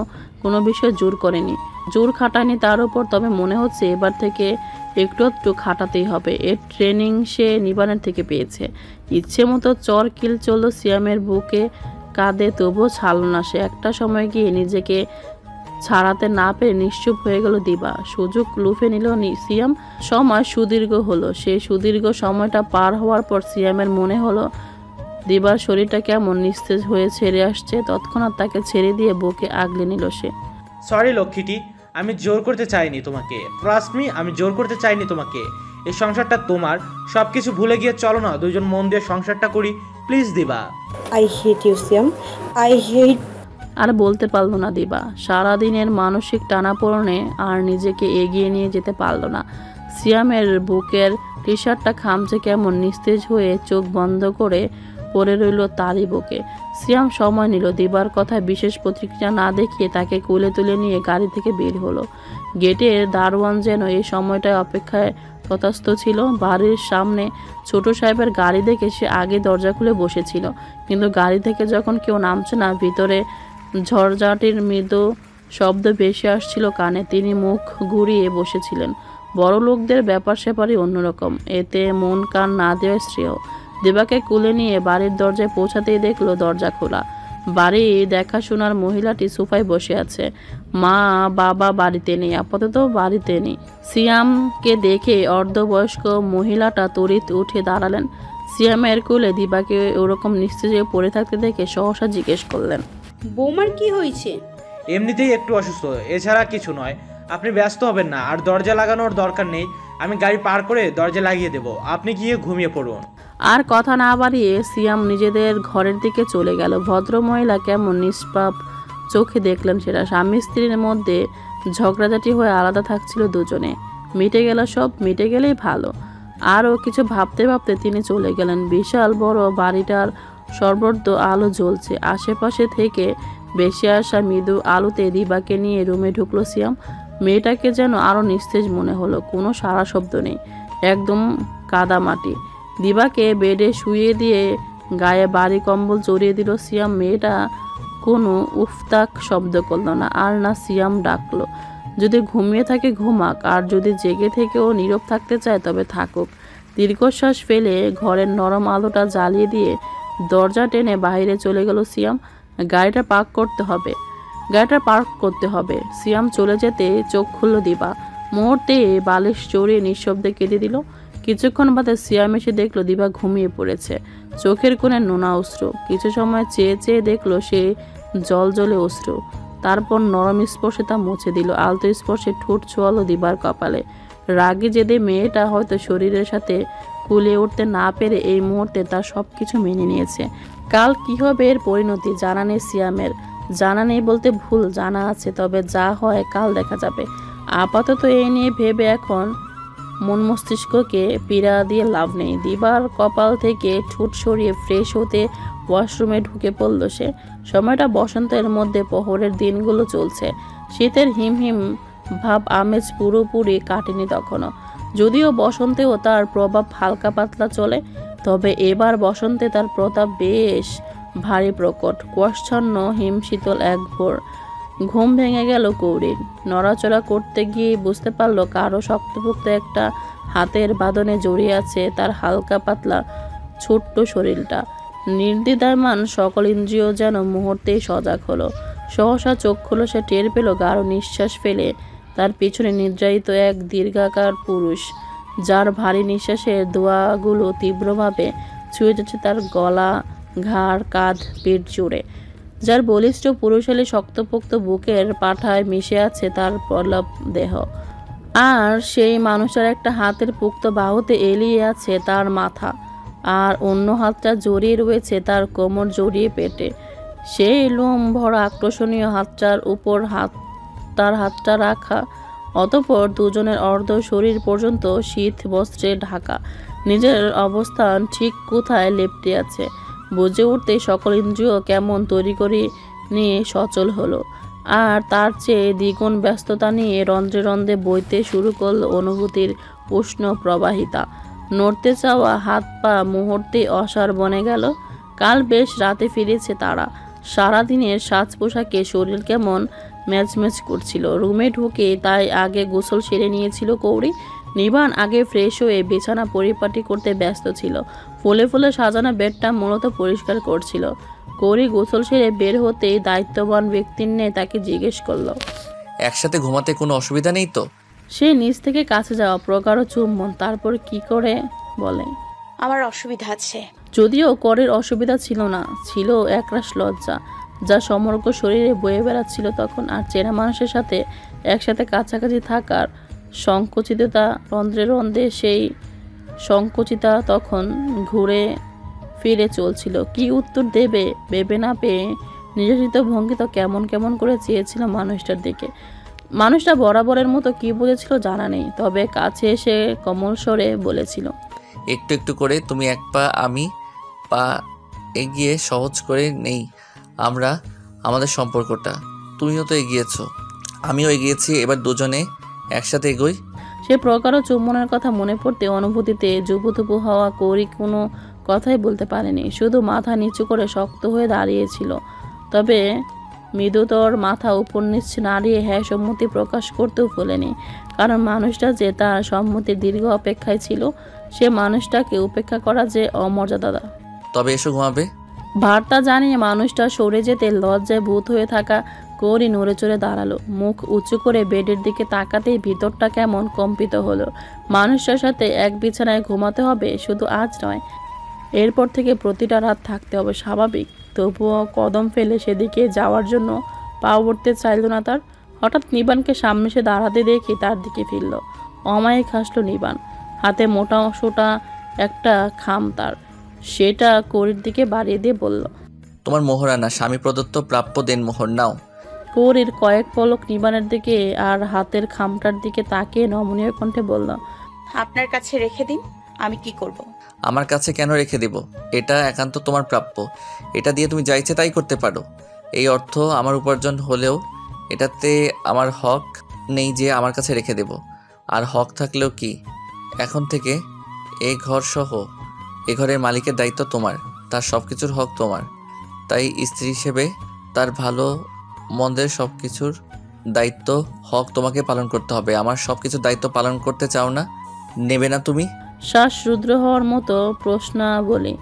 কোনো বিষয় জোর করেনি। জোর খাটায়নি তার উপর, তবে মনে হচ্ছে এবার থেকে একটু একটু খাটাতেই হবে। এর ট্রেনিং সে নিবানের থেকে পেয়েছে। ইচ্ছে মতো চর কিল চলল সিয়ামের বুকে কাঁধে, তবুও ছাড়ল না সে। একটা সময় গিয়ে নিজেকে ছাড়াতে না পেরে নিশ্চুপ হয়ে গেল দিবা। সুযোগ লুফে নিল সিয়াম। সময় সুদীর্ঘ হলো। সেই সুদীর্ঘ সময়টা পার হওয়ার পর সিয়ামের মনে হলো দিবার শরীরটা কেমন নিস্তেজ হয়ে ছেড়ে আসছে। তৎক্ষণাৎ তাকে ছেড়ে দিয়ে বুকে আগলে নিল সে। সরি লক্ষ্মীটি, আমি জোর করতে চাইনি তোমাকে। ট্রাস্ট মি, আমি জোর করতে চাইনি তোমাকে। এই সংসারটা তোমার। সব কিছু ভুলে গিয়ে চলো না দুজন মন দিয়ে সংসারটা করি, প্লিজ দিবা। I hate you Siam, I hate. আর বলতে পারল না দিবা। সারাদিনের মানসিক টানাপোড়েনে আর নিজেকে এগিয়ে নিয়ে যেতে পারল না। সিয়ামের বুকের টি শার্টটা খামচে কেমন নিস্তেজ হয়ে চোখ বন্ধ করে পড়ে রইল তারই বুকে। সিয়াম সময় নিল। দিবার কথায় বিশেষ প্রতিক্রিয়া না দেখিয়ে তাকে কোলে তুলে নিয়ে গাড়ি থেকে বের হলো। গেটের দারোয়ান যেন এই সময়টায় অপেক্ষায় তথাস্থ ছিল। বাড়ির সামনে ছোট সাহেবের গাড়ি দেখে সে আগে দরজা খুলে বসেছিল, কিন্তু গাড়ি থেকে যখন কেউ নামছে না, ভিতরে ঝড়ঝাটির মৃদু শব্দ ভেসে আসছিল কানে। তিনি মুখ ঘুরিয়ে বসেছিলেন। বড় লোকদের ব্যাপার স্যাপারই অন্যরকম, এতে মন কান না দেওয়া শ্রেয়। দেবাকে কুলে নিয়ে বাড়ির দরজায় পৌঁছাতেই দেখলো দরজা খোলা। বাড়ি দেখাশোনার মহিলাটি সোফায় বসে আছে। মা বাবা বাড়িতে নেই, আপাতত বাড়িতে নেই। সিয়ামকে দেখে অর্ধবয়স্ক মহিলাটা তড়িৎ উঠে দাঁড়ালেন। সিয়ামের কোলে দিবাকে ওরকম নিস্তেজে পড়ে থাকতে দেখে সহসা জিজ্ঞেস করলেন, বৌমার কি হয়েছে? এমনিতেই একটু অসুস্থ, এছাড়া কিছু নয়। আপনি ব্যস্ত হবেন না, আর দরজা লাগানোর দরকার নেই। আমি গাড়ি পার করে দরজা লাগিয়ে দেব, আপনি গিয়ে ঘুমিয়ে পড়ুন। আর কথা না বাড়িয়ে সিয়াম নিজেদের ঘরের দিকে চলে গেল। ভদ্রমহিলা কেমন নিষ্পাপ চোখে দেখলেন সেটা। স্বামী স্ত্রীর মধ্যে ঝগড়াঝাটি হয়ে আলাদা থাকছিল দুজনে। মিটে গেল সব, মিটে গেলেই ভালো। আরও কিছু ভাবতে ভাবতে তিনি চলে গেলেন। বিশাল বড় বাড়িটার সর্বত্র আলো জ্বলছে। আশেপাশে থেকে বেশি আসা মৃদু আলোতে দিবাকে নিয়ে রুমে ঢুকলো সিয়াম। মেয়েটাকে যেন আরও নিস্তেজ মনে হলো। কোনো সারা শব্দ নেই, একদম কাদা মাটি। দিবাকে বেডে শুয়ে দিয়ে গায়ে বাড়ি কম্বল জড়িয়ে দিল সিয়াম। মেয়েটা কোনো উফতাক শব্দ করলো না, আর না সিয়াম ডাকলো। যদি ঘুমিয়ে থাকে ঘুমাক, আর যদি জেগে থেকেও নীরব থাকতে চায় তবে থাকুক। দীর্ঘশ্বাস ফেলে ঘরের নরম আলোটা জ্বালিয়ে দিয়ে দরজা টেনে বাইরে চলে গেল সিয়াম। গাড়িটা পার্ক করতে হবে। সিয়াম চলে যেতে চোখ খুলল দিবা। মুহূর্তে বালিশ জড়িয়ে নিঃশব্দে কেঁদে দিল। কিছুক্ষণ বাদে সিয়াম এসে দেখলো দিবা ঘুমিয়ে পড়েছে, চোখের কোণে নোনা অশ্রু। কিছু সময় চেয়ে চেয়ে দেখলো সে জল জলে অশ্রু। তারপর নরম স্পর্শে তা মুছে দিল। আলতো স্পর্শে ঠোঁট ছোঁয়ালো দিবার কপালে। রাগে জেদে মেয়েটা হয়তো শরীরের সাথে কুলে উঠতে না পেরে এই মুহূর্তে তার সব কিছু মেনে নিয়েছে। কাল কি হবে এর পরিণতি জানা নেই সিয়ামের। জানা নেই বলতে ভুল, জানা আছে, তবে যা হয় কাল দেখা যাবে। আপাতত এই নিয়ে ভেবে এখন মন মস্তিষ্ককে পীড়া দিয়ে লাভ নেই। দিবার কপাল থেকে ঠোঁট সরিয়ে ফ্রেশ হতে ওয়াশরুমে ঢুকে পড়ল সে। সময়টা বসন্তের মধ্যে প্রহরের দিনগুলো চলছে। শীতের হিমহিম ভাব আমেজ পুরোপুরি কাটেনি তখনও, যদিও বসন্তেও তার প্রভাব হালকা পাতলা চলে। তবে এবার বসন্তে তার প্রতাপ বেশ ভারী প্রকট। কুয়াশাচ্ছন্ন হিমশীতল এক ভোর। ঘুম ভেঙে গেল কৌরির। নড়াচড়া করতে গিয়ে বুঝতে পারল কারো শক্তপোক্ত একটা হাতের বাঁধনে জড়িয়ে আছে তার হালকা পাতলা ছোট্ট শরীরটা। নির্দ্বিধায়মান সকল ইন্দ্রিয় যেন মুহূর্তেই সজাগ হলো। সহসা চোখ খুলো সে টের পেল গাঢ় নিঃশ্বাস ফেলে তার পিছনে নিদ্রায়িত এক দীর্ঘাকার পুরুষ, যার ভারী নিঃশ্বাসের দোয়াগুলো তীব্রভাবে ছুঁয়ে যাচ্ছে তার গলা, ঘাড়, কাঁধ, পেট জুড়ে। যার বলিষ্ঠ পুরুষালী শক্তপোক্ত বুকের পাঠায় মিশে আছে তার প্রলাপ দেহ। আর সেই মানুষটার একটা হাতের পুক্ত বাহুতে এলিয়ে আছে তার মাথা, আর অন্য হাতটা জড়িয়ে রয়েছে তার কোমর জড়িয়ে পেটে। সেই লোম ভরা আকর্ষণীয় হাতটার উপর তার হাতটা রাখা। অতঃপর দুজনের অর্ধ শরীর পর্যন্ত শীত বস্ত্রে ঢাকা। নিজের অবস্থান ঠিক কোথায় লেপ্টে আছে বুঝে উঠতে সকল ইন্দ্রিয় কেমন তৈরি করে নিয়ে সচল হলো। আর তার চেয়ে দ্বিগুণ ব্যস্ততা নিয়ে রন্ধ্রে রন্ধ্রে বইতে শুরু করল অনুভূতির উষ্ণ প্রবাহিতা। নড়তে চাওয়া হাত পা মুহূর্তে অসাড় বনে গেল। কাল বেশ রাতে ফিরেছে তারা। সারাদিনের সাজ পোশাকে শরীর কেমন ম্যাচ ম্যাচ করছিল। রুমে ঢুকে তাই আগে গোসল সেরে নিয়েছিল কৌরি। নিবান আগে ফ্রেশ হয়ে বিছানা পরিপাটি করতে ব্যস্ত ছিল। ফুলে ফুলে সাজানো বেডটা মূলত পরিষ্কার করছিল। কৌরি গোসল সেরে বের হতেই দায়িত্ববান ব্যক্তির নিয়ে তাকে জিজ্ঞেস করলো, একসাথে ঘুমাতে কোনো অসুবিধা নেই তো? সে নিচ থেকে কাছে যাওয়া প্রগাঢ় চুম্বন, তারপর কি করে বলে, আমার অসুবিধা আছে। যদিও করের অসুবিধা ছিল না, ছিল একরাশ লজ্জা যা সমগ্র শরীরে বয়ে বেড়াচ্ছিল তখন। আর চেনা মানুষের সাথে একসাথে কাছাকাছি থাকার সংকুচিততা, রন্ধ্রে রন্ধ্রে সেই সংকুচিতা তখন ঘুরে ফিরে চলছিল। কি উত্তর দেবে ভেবে না পেয়ে নির্যাতিত ভঙ্গিত কেমন কেমন করে চেয়েছিল মানুষটার দিকে। মানুষটা বরাবরের মতো কি বলেছিল জানা নেই, তবে কাছে এসে কোমল স্বরে বলেছিল, একটু একটু করে তুমি এক পা আমি পা এগিয়ে সহজ করে নেই আমরা আমাদের সম্পর্কটা। তুমিও তো এগিয়েছো, আমিও এগিয়েছি, এবার দুজনে একসাথে এগোই। সে প্রকারও চুম্বনের কথা মনে পড়তে অনুভূতিতে জুবুথুবু হওয়া কৌরি কোনো কথাই বলতে পারেনি, শুধু মাথা নিচু করে শক্ত হয়ে দাঁড়িয়েছিল। তবে মৃদুতর মাথা উপর নিচে নাড়িয়ে হ্যাঁ সম্মতি প্রকাশ করতেও ভোলেনি, কারণ মানুষটা যে তার সম্মতির দীর্ঘ অপেক্ষায় ছিল, সে মানুষটাকে উপেক্ষা করা যে অমর্যাদা। তবে এসো ঘুমাবে। বার্তা জানিয়ে মানুষটা সরে যেতে লজ্জায় ভূত হয়ে থাকা কৌরি নড়ে চড়ে দাঁড়ালো। মুখ উঁচু করে বেডের দিকে তাকাতেই ভিতরটা কেমন কম্পিত হলো। মানুষটার সাথে এক বিছানায় ঘুমাতে হবে শুধু আজ নয়, এরপর থেকে প্রতিটা রাত থাকতে হবে স্বাভাবিক। তবুও কদম ফেলে সেদিকে যাওয়ার জন্য পা উঠতে চাইল না তার। হঠাৎ নিবানকে সামনে সে দাঁড়াতে দেখে তার দিকে ফিরল। অমায়িক হাসল নিবান, হাতে মোটা সোটা একটা খাম তার, সেটা কৌরির দিকে বাড়িয়ে দিয়ে বলল, তোমার মোহরানা, স্বামী প্রদত্ত প্রাপ্য দেন মোহর, নাও। কৌরির কয়েক পলক নিবানের দিকে আর হাতের খামটার দিকে তাকিয়ে নমনীয় কণ্ঠে বলল, আপনার কাছে রেখে দিন, আমি কি করব? আমার কাছে কেন রেখে দেব? এটা একান্ত তোমার প্রাপ্য, এটা দিয়ে তুমি যা ইচ্ছে তাই করতে পারো। এই অর্থ আমার উপার্জন হলেও এটাতে আমার হক নেই যে আমার কাছে রেখে দেব। আর হক থাকলেও কি, এখন থেকে এই ঘর সহ এ ঘরের মালিকের দায়িত্ব তোমার, তার সব কিছুর হক তোমার। তাই স্ত্রী হিসেবে তার ভালো মন্দের সব কিছুর দায়িত্ব হক তোমাকে পালন করতে হবে। আমার সব কিছুর দায়িত্ব পালন করতে চাও না, নেবে না তুমি? শ্বাস রুদ্র হওয়ার মতো প্রশ্নাবলী,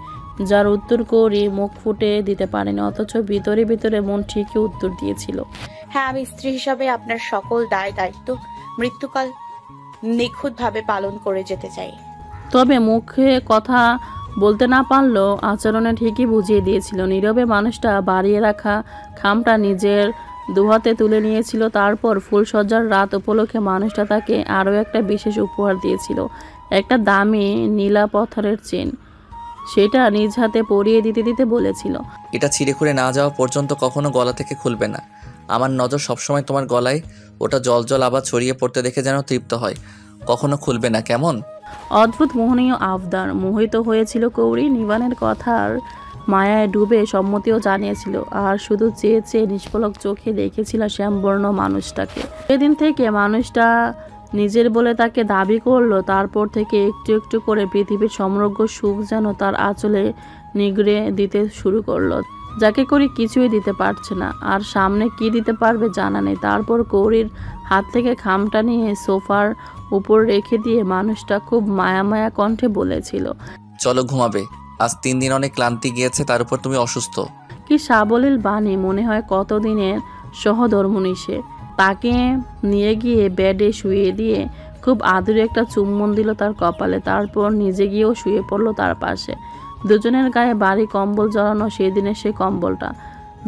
যার উত্তর কৌরি মুখ ফুটে দিতে পারেনি, অথচ ভিতরে ভিতরে মন ঠিকই উত্তর দিয়েছিল। হ্যাঁ, আমি স্ত্রী হিসাবে আপনার সকল দায় দায়িত্ব মৃত্যুকাল নিখুঁতভাবে পালন করে যেতে চাই। তবে মুখে কথা বলতে না পারলেও আচরণে ঠিকই বুঝিয়ে দিয়েছিল। নীরবে মানুষটা বাড়িয়ে রাখা খামটা নিজের দুহাতে তুলে নিয়েছিল। তারপর ফুলসজ্জার রাত উপলক্ষে মানুষটা তাকে আরও একটা বিশেষ উপহার দিয়েছিল, একটা দামি নীলা পাথরের চেন। সেটা নিজ হাতে পরিয়ে দিতে দিতে বলেছিল, এটা ছিঁড়ে খুঁড়ে না যাওয়া পর্যন্ত কখনো গলা থেকে খুলবে না। আমার নজর সবসময় তোমার গলায়, ওটা জল জল আবার ছড়িয়ে পড়তে দেখে যেন তৃপ্ত হয়। কখনো খুলবে না, কেমন? অদ্ভুত মোহনীয় আবদার। মোহিত হয়েছিল কৌরি, নিবানের কথার মায়ায় ডুবে সম্মতিও জানিয়েছিল, আর শুধু চেয়ে চেয়ে নিষ্পলক চোখে দেখেছিল শ্যামবর্ণ মানুষটাকে। সেদিন থেকে মানুষটা নিজের বলে তাকে দাবি করলো, তারপর থেকে একটু একটু করে পৃথিবীর সমগ্র সুখ যেন তার আঁচলে নিগড়ে দিতে শুরু করলো, যাকে করি কিছুই দিতে পারছে না, আর সামনে কি দিতে পারবে জানা নেই। তারপর কৌরির হাত থেকে খামটা নিয়ে সোফার উপর রেখে দিয়ে মানুষটা খুব মায়া মায়া কণ্ঠে বলেছিল, চলো ঘুমাবে, আজ 3 দিন অনেক ক্লান্তি গিয়েছে, তার উপর তুমি অসুস্থ। কি সাবলীল বাণী, মনে হয় কতদিনের সহধর্মিণী সে। তাকে নিয়ে গিয়ে বেডে শুয়ে দিয়ে খুব আদুরে একটা চুম্বন দিল তার কপালে, তারপর নিজে গিয়েও শুয়ে পড়লো তার পাশে। দুজনের গায়ে বাড়ি কম্বল জড়ানো, সেদিনের সে কম্বলটা,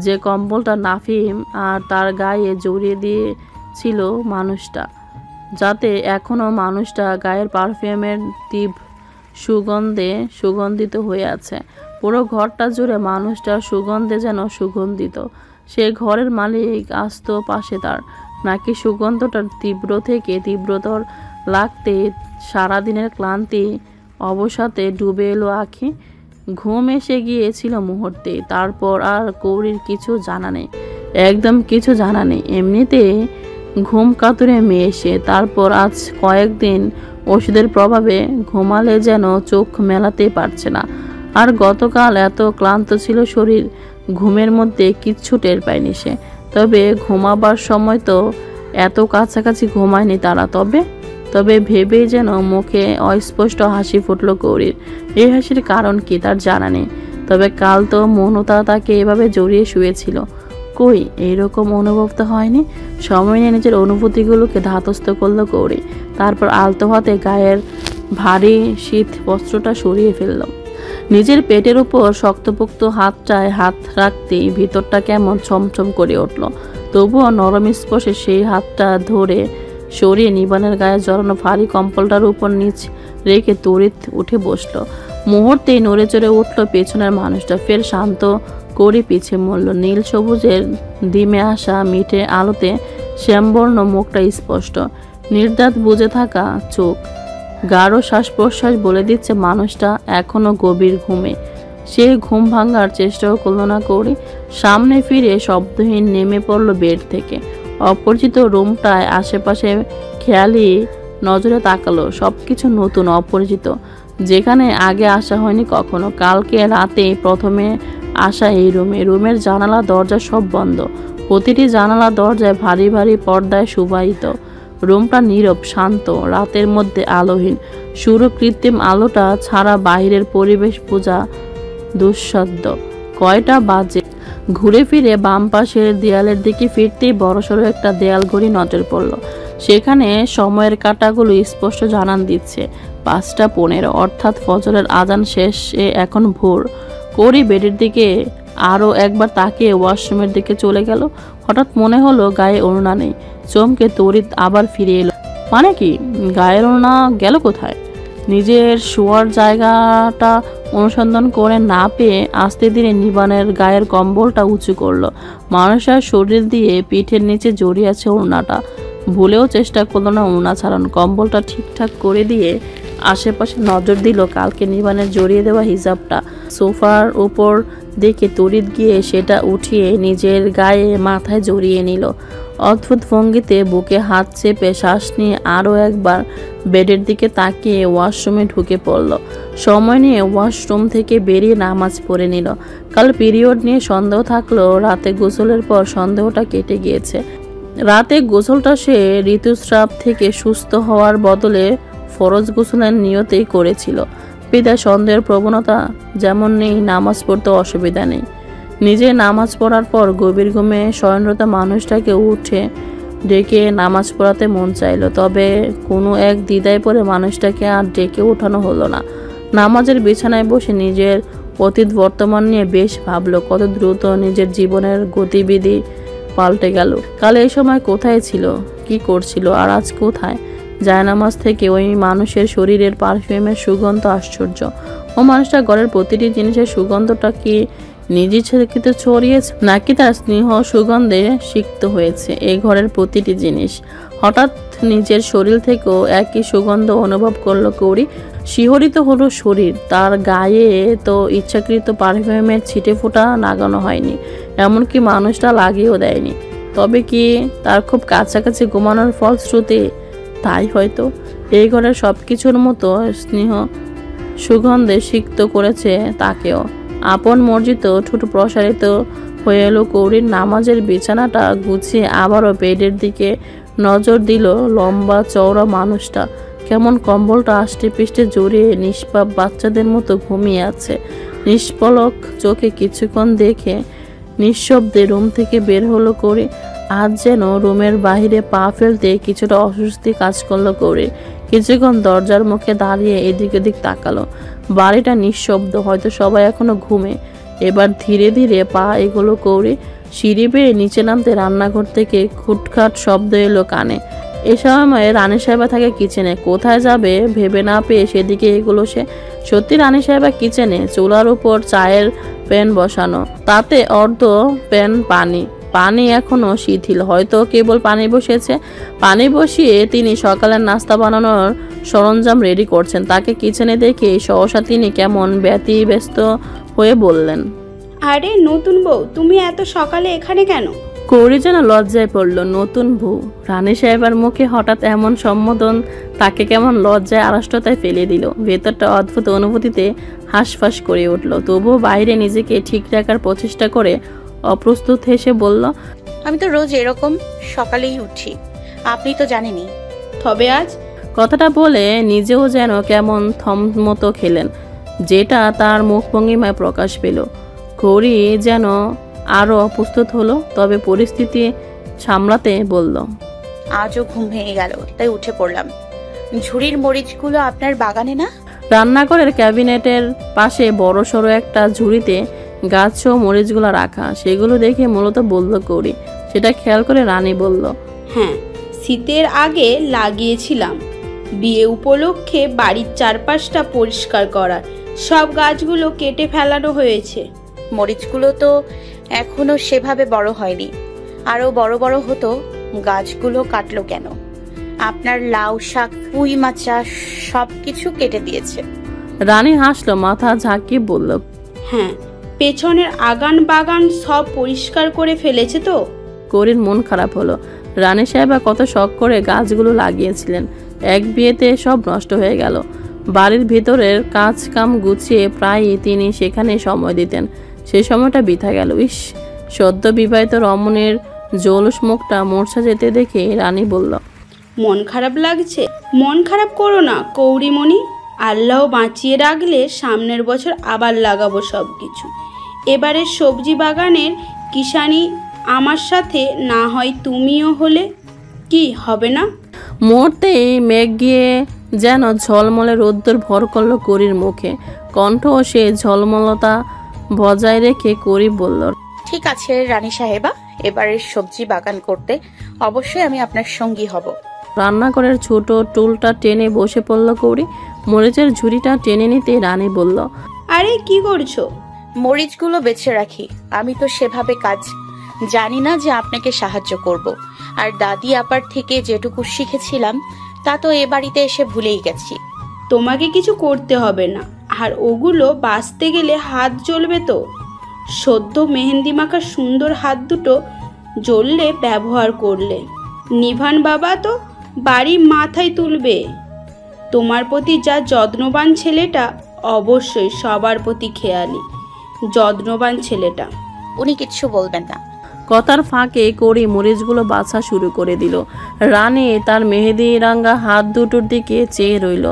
যে কম্বলটা নাফিম আর তার গায়ে জড়িয়ে দিয়েছিল মানুষটা, যাতে এখনও মানুষটা গায়ের পারফিউমের তীব্র সুগন্ধে সুগন্ধিত হয়ে আছে। পুরো ঘরটা জুড়ে মানুষটার সুগন্ধে যেন সুগন্ধিত। সে ঘরের মালিক আসতো পাশে তার, নাকি সুগন্ধটার তীব্র থেকে তীব্রতর লাগতে সারাদিনের ক্লান্তি অবসাদে ডুবে এলো আঁখি। ঘুম এসে গিয়েছিল মুহূর্তে। তারপর আর কৌরির কিছু জানা নেই, একদম কিছু জানা নেই। এমনিতে ঘুম কাতুরে মেয়ে সে। তারপর আজ কয়েকদিন ওষুধের প্রভাবে ঘুমালে যেন চোখ মেলাতেই পারছে না। আর গতকাল এত ক্লান্ত ছিল শরীর, ঘুমের মধ্যে কিচ্ছু টের পায়নি সে। তবে ঘুমাবার সময় তো এত কাছাকাছি ঘুমায়নি তারা। তবে ভেবেই যেন মুখে অস্পষ্ট হাসি ফুটল গৌরীর। এই হাসির কারণ কি তার জানা নেই। তবে কাল তো মনতা তাকে এভাবে জড়িয়ে শুয়েছিল। কই এইরকম অনুভব তো হয়নি। সময় নিয়ে নিজের অনুভূতিগুলোকে ধাতস্থ করলো গৌরী। তারপর আলতো হাতে গায়ের ভারী শীত বস্ত্রটা সরিয়ে ফেলল। নিজের পেটের উপর শক্তপোক্ত হাতটায় হাত রাখতেই ভিতরটা কেমন ছমছম করে উঠল। তবুও নরম স্পর্শে সেই হাতটা ধরে সরিয়ে নিবানের গায়ে জড়ানো ভারী কম্বলটার উপর নিচ রেখে তড়িৎ উঠে বসল। মুহূর্তেই নড়ে চড়ে উঠল পেছনের মানুষটা। ফের শান্ত করে পিছে মরল। নীল সবুজের ডিমে আসা মিঠে আলোতে শ্যামবর্ণ মুখটা স্পষ্ট, নির্দাত বুজে থাকা চোখ, গাঢ় শ্বাস প্রশ্বাস বলে দিচ্ছে মানুষটা এখনো গভীর ঘুমে। সে ঘুম ভাঙার চেষ্টাও করল না করে সামনে ফিরে শব্দহীন নেমে পড়ল বেড থেকে। অপরিচিত রুমটায় আশেপাশে খেয়ালি নজরে তাকালো। সবকিছু নতুন, অপরিচিত, যেখানে আগে আসা হয়নি কখনো। কালকে রাতে প্রথমে আসা এই রুমের জানালা দরজা সব বন্ধ। প্রতিটি জানালা দরজায় ভারী ভারী পর্দায় শুভায়িত। রুমটা নীরব, শান্ত, রাতের মধ্যে আলোহীন। শুরু কৃত্রিম আলোটা ছাড়া বাইরের পরিবেশ বোঝা দুঃসাধ্য। কয়টা বাজে? ঘুরে ফিরে বাম পাশের দেয়ালের দিকে ফিরতেই বড়সড় একটা দেয়াল ঘড়ি নজর পড়ল। সেখানে সময়ের কাঁটাগুলো স্পষ্ট জানান দিচ্ছে 5:15, অর্থাৎ ফজরের আজান শেষে এখন ভোর। করি বেডের দিকে আরও একবার তাকিয়ে ওয়াশরুমের দিকে চলে গেল। হঠাৎ মনে হলো গায়ে ওড়না নেই। চমকে তড়িৎ আবার ফিরে এলো। মানে কি, গায়ের ওড়না গেল কোথায়? নিজের শোয়ার জায়গাটা অনুসন্ধান করে না পেয়ে আস্তে ধীরে নিবানের গায়ের কম্বলটা উঁচু করলো। মানুষের শরীর দিয়ে পিঠের নিচে জড়িয়ে আছে ওড়নাটা। ভুলেও চেষ্টা করলো না ওড়না ছাড়ান। কম্বলটা ঠিকঠাক করে দিয়ে আশেপাশে নজর দিল কালকে নিবানের জড়িয়ে দেওয়া হিজাবটা। সোফার উপর দেখে তড়িৎ গিয়ে সেটা উঠিয়ে নিজের গায়ে মাথায় জড়িয়ে নিল। অদ্ভুত ভঙ্গিতে বুকে হাত চেপে শ্বাস নিয়ে আরও একবার বেডের দিকে তাকিয়ে ওয়াশরুমে ঢুকে পড়ল। সময় নিয়ে ওয়াশরুম থেকে বেরিয়ে নামাজ পড়ে নিল। কাল পিরিয়ড নিয়ে সন্দেহ থাকলো, রাতে গোসলের পর সন্দেহটা কেটে গিয়েছে। রাতে গোসলটা সে ঋতুস্রাব থেকে সুস্থ হওয়ার বদলে ফরজ গোসলের নিয়তেই করেছিল। বিদায় সন্দেহের প্রবণতা যেমন নেই, নামাজ পড়তে অসুবিধা নেই। নিজে নামাজ পড়ার পর গভীর ঘুমে শয়নরত মানুষটাকে উঠে ডেকে নামাজ পড়াতে মন চাইল। তবে কোনো এক দ্বিধায় পড়ে মানুষটাকে আর ডেকে ওঠানো হলো না। নামাজের বিছানায় বসে নিজের অতীত বর্তমান নিয়ে বেশ ভাবলো। কত দ্রুত নিজের জীবনের গতিবিধি পাল্টে গেল। কাল এই সময় কোথায় ছিল, কি করছিল, আর আজ কোথায়? জায়নামাজ থেকে ওই মানুষের শরীরের পারফিউমের সুগন্ধ আশ্চর্য। ও মানুষটা ঘরের প্রতিটি জিনিসের সুগন্ধটা কি নিজ ইচ্ছাকৃত ছড়িয়েছে নাকি তার স্নেহ সুগন্ধে সিক্ত হয়েছে এই ঘরের প্রতিটি জিনিস? হঠাৎ নিজের শরীর থেকেও একই সুগন্ধ অনুভব করলো কৌরি। শিহরিত হলো শরীর। তার গায়ে তো ইচ্ছাকৃত পারফিউমের ছিটে ফোঁটা লাগানো হয়নি, এমনকি মানুষটা লাগিয়েও দেয়নি। তবে কি তার খুব কাছাকাছি ঘুমানোর ফলশ্রুতি? তাই হয়তো এই ঘরের সব কিছুর মতো স্নেহ সুগন্ধে সিক্ত করেছে তাকেও। আপন মর্জিত ঠোঁট প্রসারিত হয়ে এলো কৌরির। নামাজের বিছানাটা গুছিয়ে আবারও বেডের দিকে নজর দিল। লম্বা চওড়া মানুষটা কেমন কম্বলটা আষ্টে পিষ্টে জড়িয়ে নিষ্পাপ বাচ্চাদের মতো ঘুমিয়ে আছে। নিষ্পলক চোখে কিছুক্ষণ দেখে নিঃশব্দে রুম থেকে বের হলো কৌরি। আজ যেন রুমের বাহিরে পা ফেলতে কিছুটা অস্বস্তি কাজ করলো কৌরির। কিছুক্ষণ দরজার মুখে দাঁড়িয়ে এদিক ওদিক তাকালো। বাড়িটা নিঃশব্দ, হয়তো সবাই এখনো ঘুমে। এবার ধীরে ধীরে পা এগোলো কৌরি। সিঁড়ি বেয়ে নিচে নামতে রান্নাঘর থেকে খুটখাট শব্দ এলো কানে। এ সময় রানী সাহেবা থাকে কিচেনে। কোথায় যাবে ভেবে না পেয়ে সেদিকে এগোলো সে। সত্যি রানী সাহেবা কিচেনে, চুলার উপর চায়ের প্যান বসানো, তাতে অর্ধ প্যান পানি এখনো শিথিল, হয়তো কেবল পানি বসিয়েছে। পানি বসিয়ে তিনি সকালের নাস্তা বানানোর সরঞ্জাম রেডি করছেন। তাকে কিচেনে দেখে সহসা তিনি কেমন ব্যতিব্যস্ত হয়ে বললেন, আরে নতুন বউ, তুমি এত সকালে এখানে কেন? কৌরি যেন লজ্জায় পড়ল। নতুন বউ? রানী সাহেবের মুখে হঠাৎ এমন সম্বোধন তাকে কেমন লজ্জায় আড়ষ্টতায় ফেলে দিল। ভেতরটা অদ্ভুত অনুভূতিতে হাঁসফাঁস করে উঠল। তবুও বাইরে নিজেকে ঠিক রাখার প্রচেষ্টা করে অপ্রস্তুত হেসে বলল, আমি তো রোজ এরকম সকালেই উঠি, আপনি তো জানেনই। তবে আজ কথাটা বলে নিজেও যেন কেমন থমমত খেলেন, যেটা তার মুখভঙ্গিমায় প্রকাশ পেল। গৌরী যেন আরও অপ্রস্তুত হলো, তবে পরিস্থিতি সামলাতে বলল, আজও ঘুম ভেঙে গেল, তাই উঠে পড়লাম। ঝুড়ির মরিচগুলো আপনার বাগানে না? রান্নাঘরের ক্যাবিনেটের পাশে বড় সড়ো একটা ঝুড়িতে গাছসহ মরিচগুলো রাখা, সেগুলো দেখে মূলত বলল গৌরী। সেটা খেয়াল করে রানী বলল, হ্যাঁ, শীতের আগে লাগিয়েছিলাম, বিয়ে উপলক্ষে বাড়ির চারপাশটা পরিষ্কার করার। সব গাছগুলো কেটে ফেলানো হয়েছে। মরিচগুলো তো এখনো সেভাবে বড় হয়নি, আরো বড় বড় হতো। গাছগুলো কাটলো কেন? আপনার লাউ শাক, পুঁই মাচা সবকিছু কেটে দিয়েছে। রানী হাসলো, মাথা ঝাঁকিয়ে বলল, হ্যাঁ, পেছনের আগান বাগান সব পরিষ্কার করে ফেলেছে তো। গৌরীর মন খারাপ হলো। রানী সাহেবা কত শখ করে গাছগুলো লাগিয়েছিলেন, এক বিয়েতে সব নষ্ট হয়ে গেল। বাড়ির ভিতরের কাজ কাম গুছিয়ে প্রায়ই তিনি সেখানে সময় দিতেন, সেই সময়টা বৃথা গেল। ইস, সদ্য বিবাহিত রমণীর জৌলুস মুখটা মূর্ছা যেতে দেখে রানী বলল, মন খারাপ লাগছে? মন খারাপ করো না কৌরিমণি, আল্লাহ বাঁচিয়ে রাখলে সামনের বছর আবার লাগাবো সব কিছু। এবারের সবজি বাগানের কিষানি আমার সাথে না হয় তুমিও হলে কি হবে না? মুহূর্তেই মেঘ গিয়ে যেন ঝলমলে রোদ্দুর ভর করলো করির মুখে। কণ্ঠ সে ঝলমলতা বজায় রেখে করি বলল, ঠিক আছে রানী সাহেবা, এবারের সবজি বাগান করতে অবশ্যই আমি আপনার সঙ্গী হব। রান্নাঘরের ছোট টুলটা টেনে বসে পড়ল কৌরি। মরিচের ঝুড়িটা টেনে নিতে রানী বলল, আরে কি করছো? মরিচগুলো বেছে রাখি, আমি তো সেভাবে কাজ জানি না যে আপনাকে সাহায্য করব। আর দাদি আপার থেকে যেটুকু শিখেছিলাম তা তো এ বাড়িতে এসে ভুলেই গেছি। তোমাকে কিছু করতে হবে না, আর ওগুলো বাঁচতে গেলে হাত জ্বলবে তো। সদ্য মেহেন্দি মাখা সুন্দর হাত দুটো জ্বললে ব্যবহার করলে নিভান বাবা তো বাড়ি মাথায় তুলবে। তোমার প্রতি যা যত্নবান ছেলেটা, অবশ্যই সবার প্রতি খেয়ালি যত্নবান ছেলেটা। উনি কিচ্ছু বলবেন না। কথার ফাঁকে করি মরিচগুলো বাছা শুরু করে দিল। রানী তার মেহেদি রাঙ্গা হাত দুটোর দিকে চেয়ে রইল।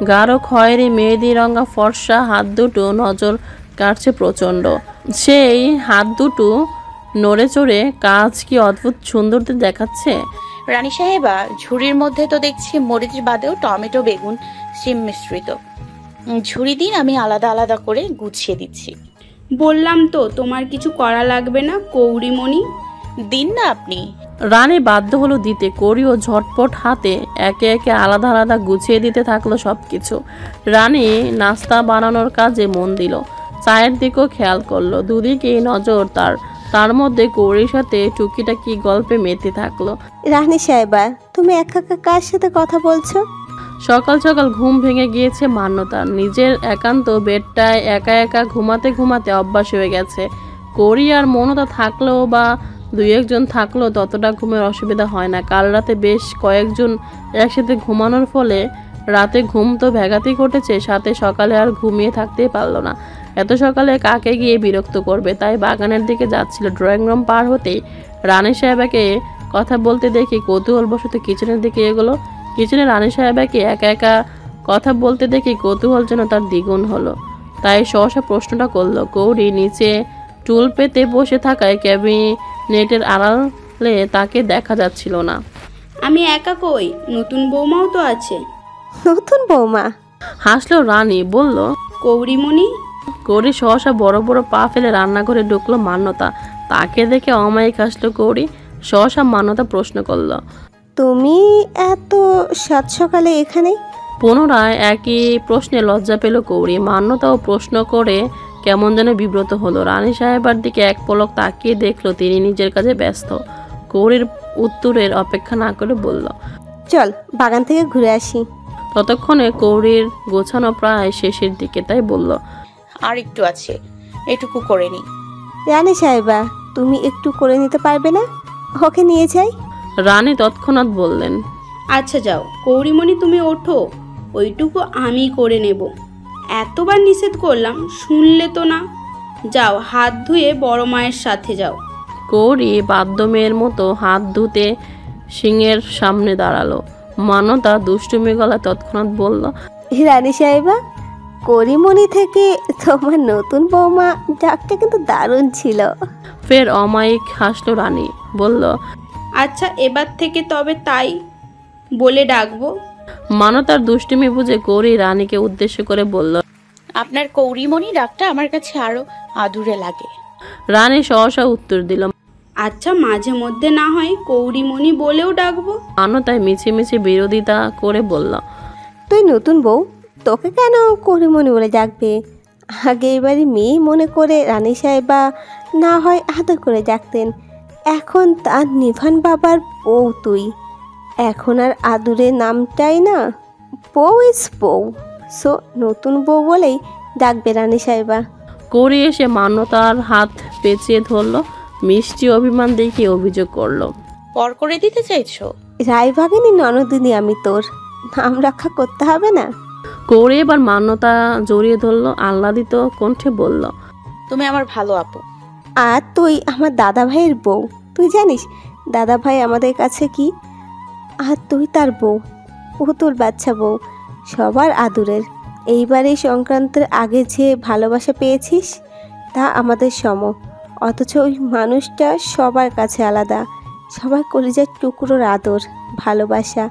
গাঢ় খয়েরি মেহেদি রঙা ফর্সা হাত দুটো নজর কাটছে প্রচণ্ড। সেই হাত দুটো নড়ে চড়ে কাজ কি অদ্ভুত সুন্দর দেখাচ্ছে। রানী সাহেবা, ঝুড়ির মধ্যে তো দেখছি মরিচ বাদেও টমেটো, বেগুন, শিম মিশ্রিত। ঝুড়ি দিন, আমি আলাদা আলাদা করে গুছিয়ে দিচ্ছি। বললাম তো তোমার কিছু করা লাগবে না কৌরিমণি। দিন না আপনি। রানী বাধ্য হলো দিতে। করিও ঝটপট হাতে একে একে আলাদা আলাদা গুছিয়ে দিতে থাকলো সবকিছু। রানী নাস্তা বানানোর কাজে মন দিল, চায়ের দিকেও খেয়াল করলো। দুদিকেই নজর তার মধ্যে কৌরির সাথে টুকিটাকি গল্পে মেতে থাকলো। রানী সাহেবা, তুমি একা একা কার সাথে কথা বলছো? সকাল সকাল ঘুম ভেঙে গিয়েছে মান্যতার। নিজের একান্ত বেডটায় একা একা ঘুমাতে ঘুমাতে অভ্যাস হয়ে গেছে। করি আর মনতা থাকলেও বা দুই একজন থাকলেও ততটা ঘুমের অসুবিধা হয় না। কাল রাতে বেশ কয়েকজন একসাথে ঘুমানোর ফলে রাতে ঘুম তো ব্যাঘাতই ঘটেছে, সাথে সকালে আর ঘুমিয়ে থাকতেই পারলো না। এত সকালে কাকে গিয়ে বিরক্ত করবে, তাই বাগানের দিকে যাচ্ছিল। ড্রয়িং রুম পার হতেই রানী সাহেবাকে কথা বলতে দেখে কৌতূহলবশত কিচেনের দিকে এগোলো। কিচেনে রানী সাহেবাকে একা একা কথা বলতে দেখে কৌতূহল যেন তার দ্বিগুণ হলো, তাই সহসা প্রশ্নটা করলো। কৌরি নিচে টুল পেতে বসে থাকায় ক্যাবিনেটের আড়ালে তাকে দেখা যাচ্ছিল না। আমি একা কই, নতুন বৌমাও তো আছে। নতুন বৌমা? হাসলো রানী, বলল, কৌরিমণি। কৌরি সহসা বড় বড় পা ফেলে রান্নাঘরে ঢুকলো মান্যতা। তাকে দেখে অমায়িক হাসলো কৌরি। সহসা মান্যতা প্রশ্ন করলো, তুমি এত সাত সকালে এখানে? পুনরায় একই প্রশ্নে লজ্জা পেল কৌরি। মান্যতাও প্রশ্ন করে কেমন যেন বিব্রত হলো। রানী সাহেবার দিকে এক পলক তাকিয়ে দেখলো তিনি নিজের কাজে ব্যস্ত। কৌরির উত্তরের অপেক্ষা না করে বলল, চল বাগান থেকে ঘুরে আসি। ততক্ষণে কৌরির গোছানো প্রায় শেষের দিকে, তাই বলল, আর একটু আছে, এটুকু করে নি। রানী সাহেবা, তুমি একটু করে নিতে পারবে না? ওকে নিয়ে যাই। রানী তৎক্ষণাৎ বললেন, আচ্ছা যাও কৌরিমণি, তুমি ওঠো, ওইটুকু আমি করে নেব। এতবার নিষেধ করলাম, শুনলে তো না। যাও হাত ধুয়ে বড় মায়ের সাথে যাও। কৌরি বাদ্যমের মতো হাত ধুতে সিংহের সামনে দাঁড়ালো। মানতা দুষ্টুমি গলা তৎক্ষণাৎ বলল, রানী সাহেবা, করিমণি থেকে তোমার নতুন বৌমা ডাকটা কিন্তু দারুণ ছিল। ফের অমায়িক হাসলো রানী, বলল, আচ্ছা এবার থেকে তবে তাই বলে ডাকবো। মানতার দুষ্টুমি বুঝে কৌরি রানীকে উদ্দেশ্য করে বলল, আপনার কৌরিমণি ডাকটা আমার কাছে আরো আদুরে লাগে। রানী সহসা উত্তর দিল। আচ্ছা মাঝে মধ্যে না হয় কৌরিমণি বলেও ডাকবো। মানতায় মিছে বিরোধিতা করে বলল, তুই নতুন বউ, তোকে কেন করিমণি বলে ডাকবে? আগে এবারে মেয়ে মনে করে রানী সাহেবা না হয় আদর করে ডাকতেন। এখন তার নিভান বাবার বউ তুই, এখন আর আদুরের নামটাই না, বউ ইস বউ। সো নতুন বউ বলেই ডাকবে রানী সাহেবা। কৌরি এসে মান্যতার হাত পেঁচিয়ে ধরল, মিষ্টি অভিমান দেখিয়ে অভিযোগ করলো, পর করে দিতে চাইছো? রায়বাগিনী ননদিনী আমি, তোর নাম রক্ষা করতে হবে না? কৌরি এবার মান্যতা জড়িয়ে ধরলো, আহ্লাদিত কণ্ঠে বলল, তুমি আমার ভালো আপু। আর তুই আমার দাদা ভাইয়ের বউ, তুই জানিস দাদা ভাই আমাদের কাছে কি? আর তুই তার বউ, ও তোর বাচ্চা বউ, সবার আদুরের। এইবারে সংক্রান্তের আগে যে ভালোবাসা পেয়েছিস তা আমাদের সম, অথচ ওই মানুষটা সবার কাছে আলাদা, সবার কলিজার টুকরোর আদর ভালোবাসা।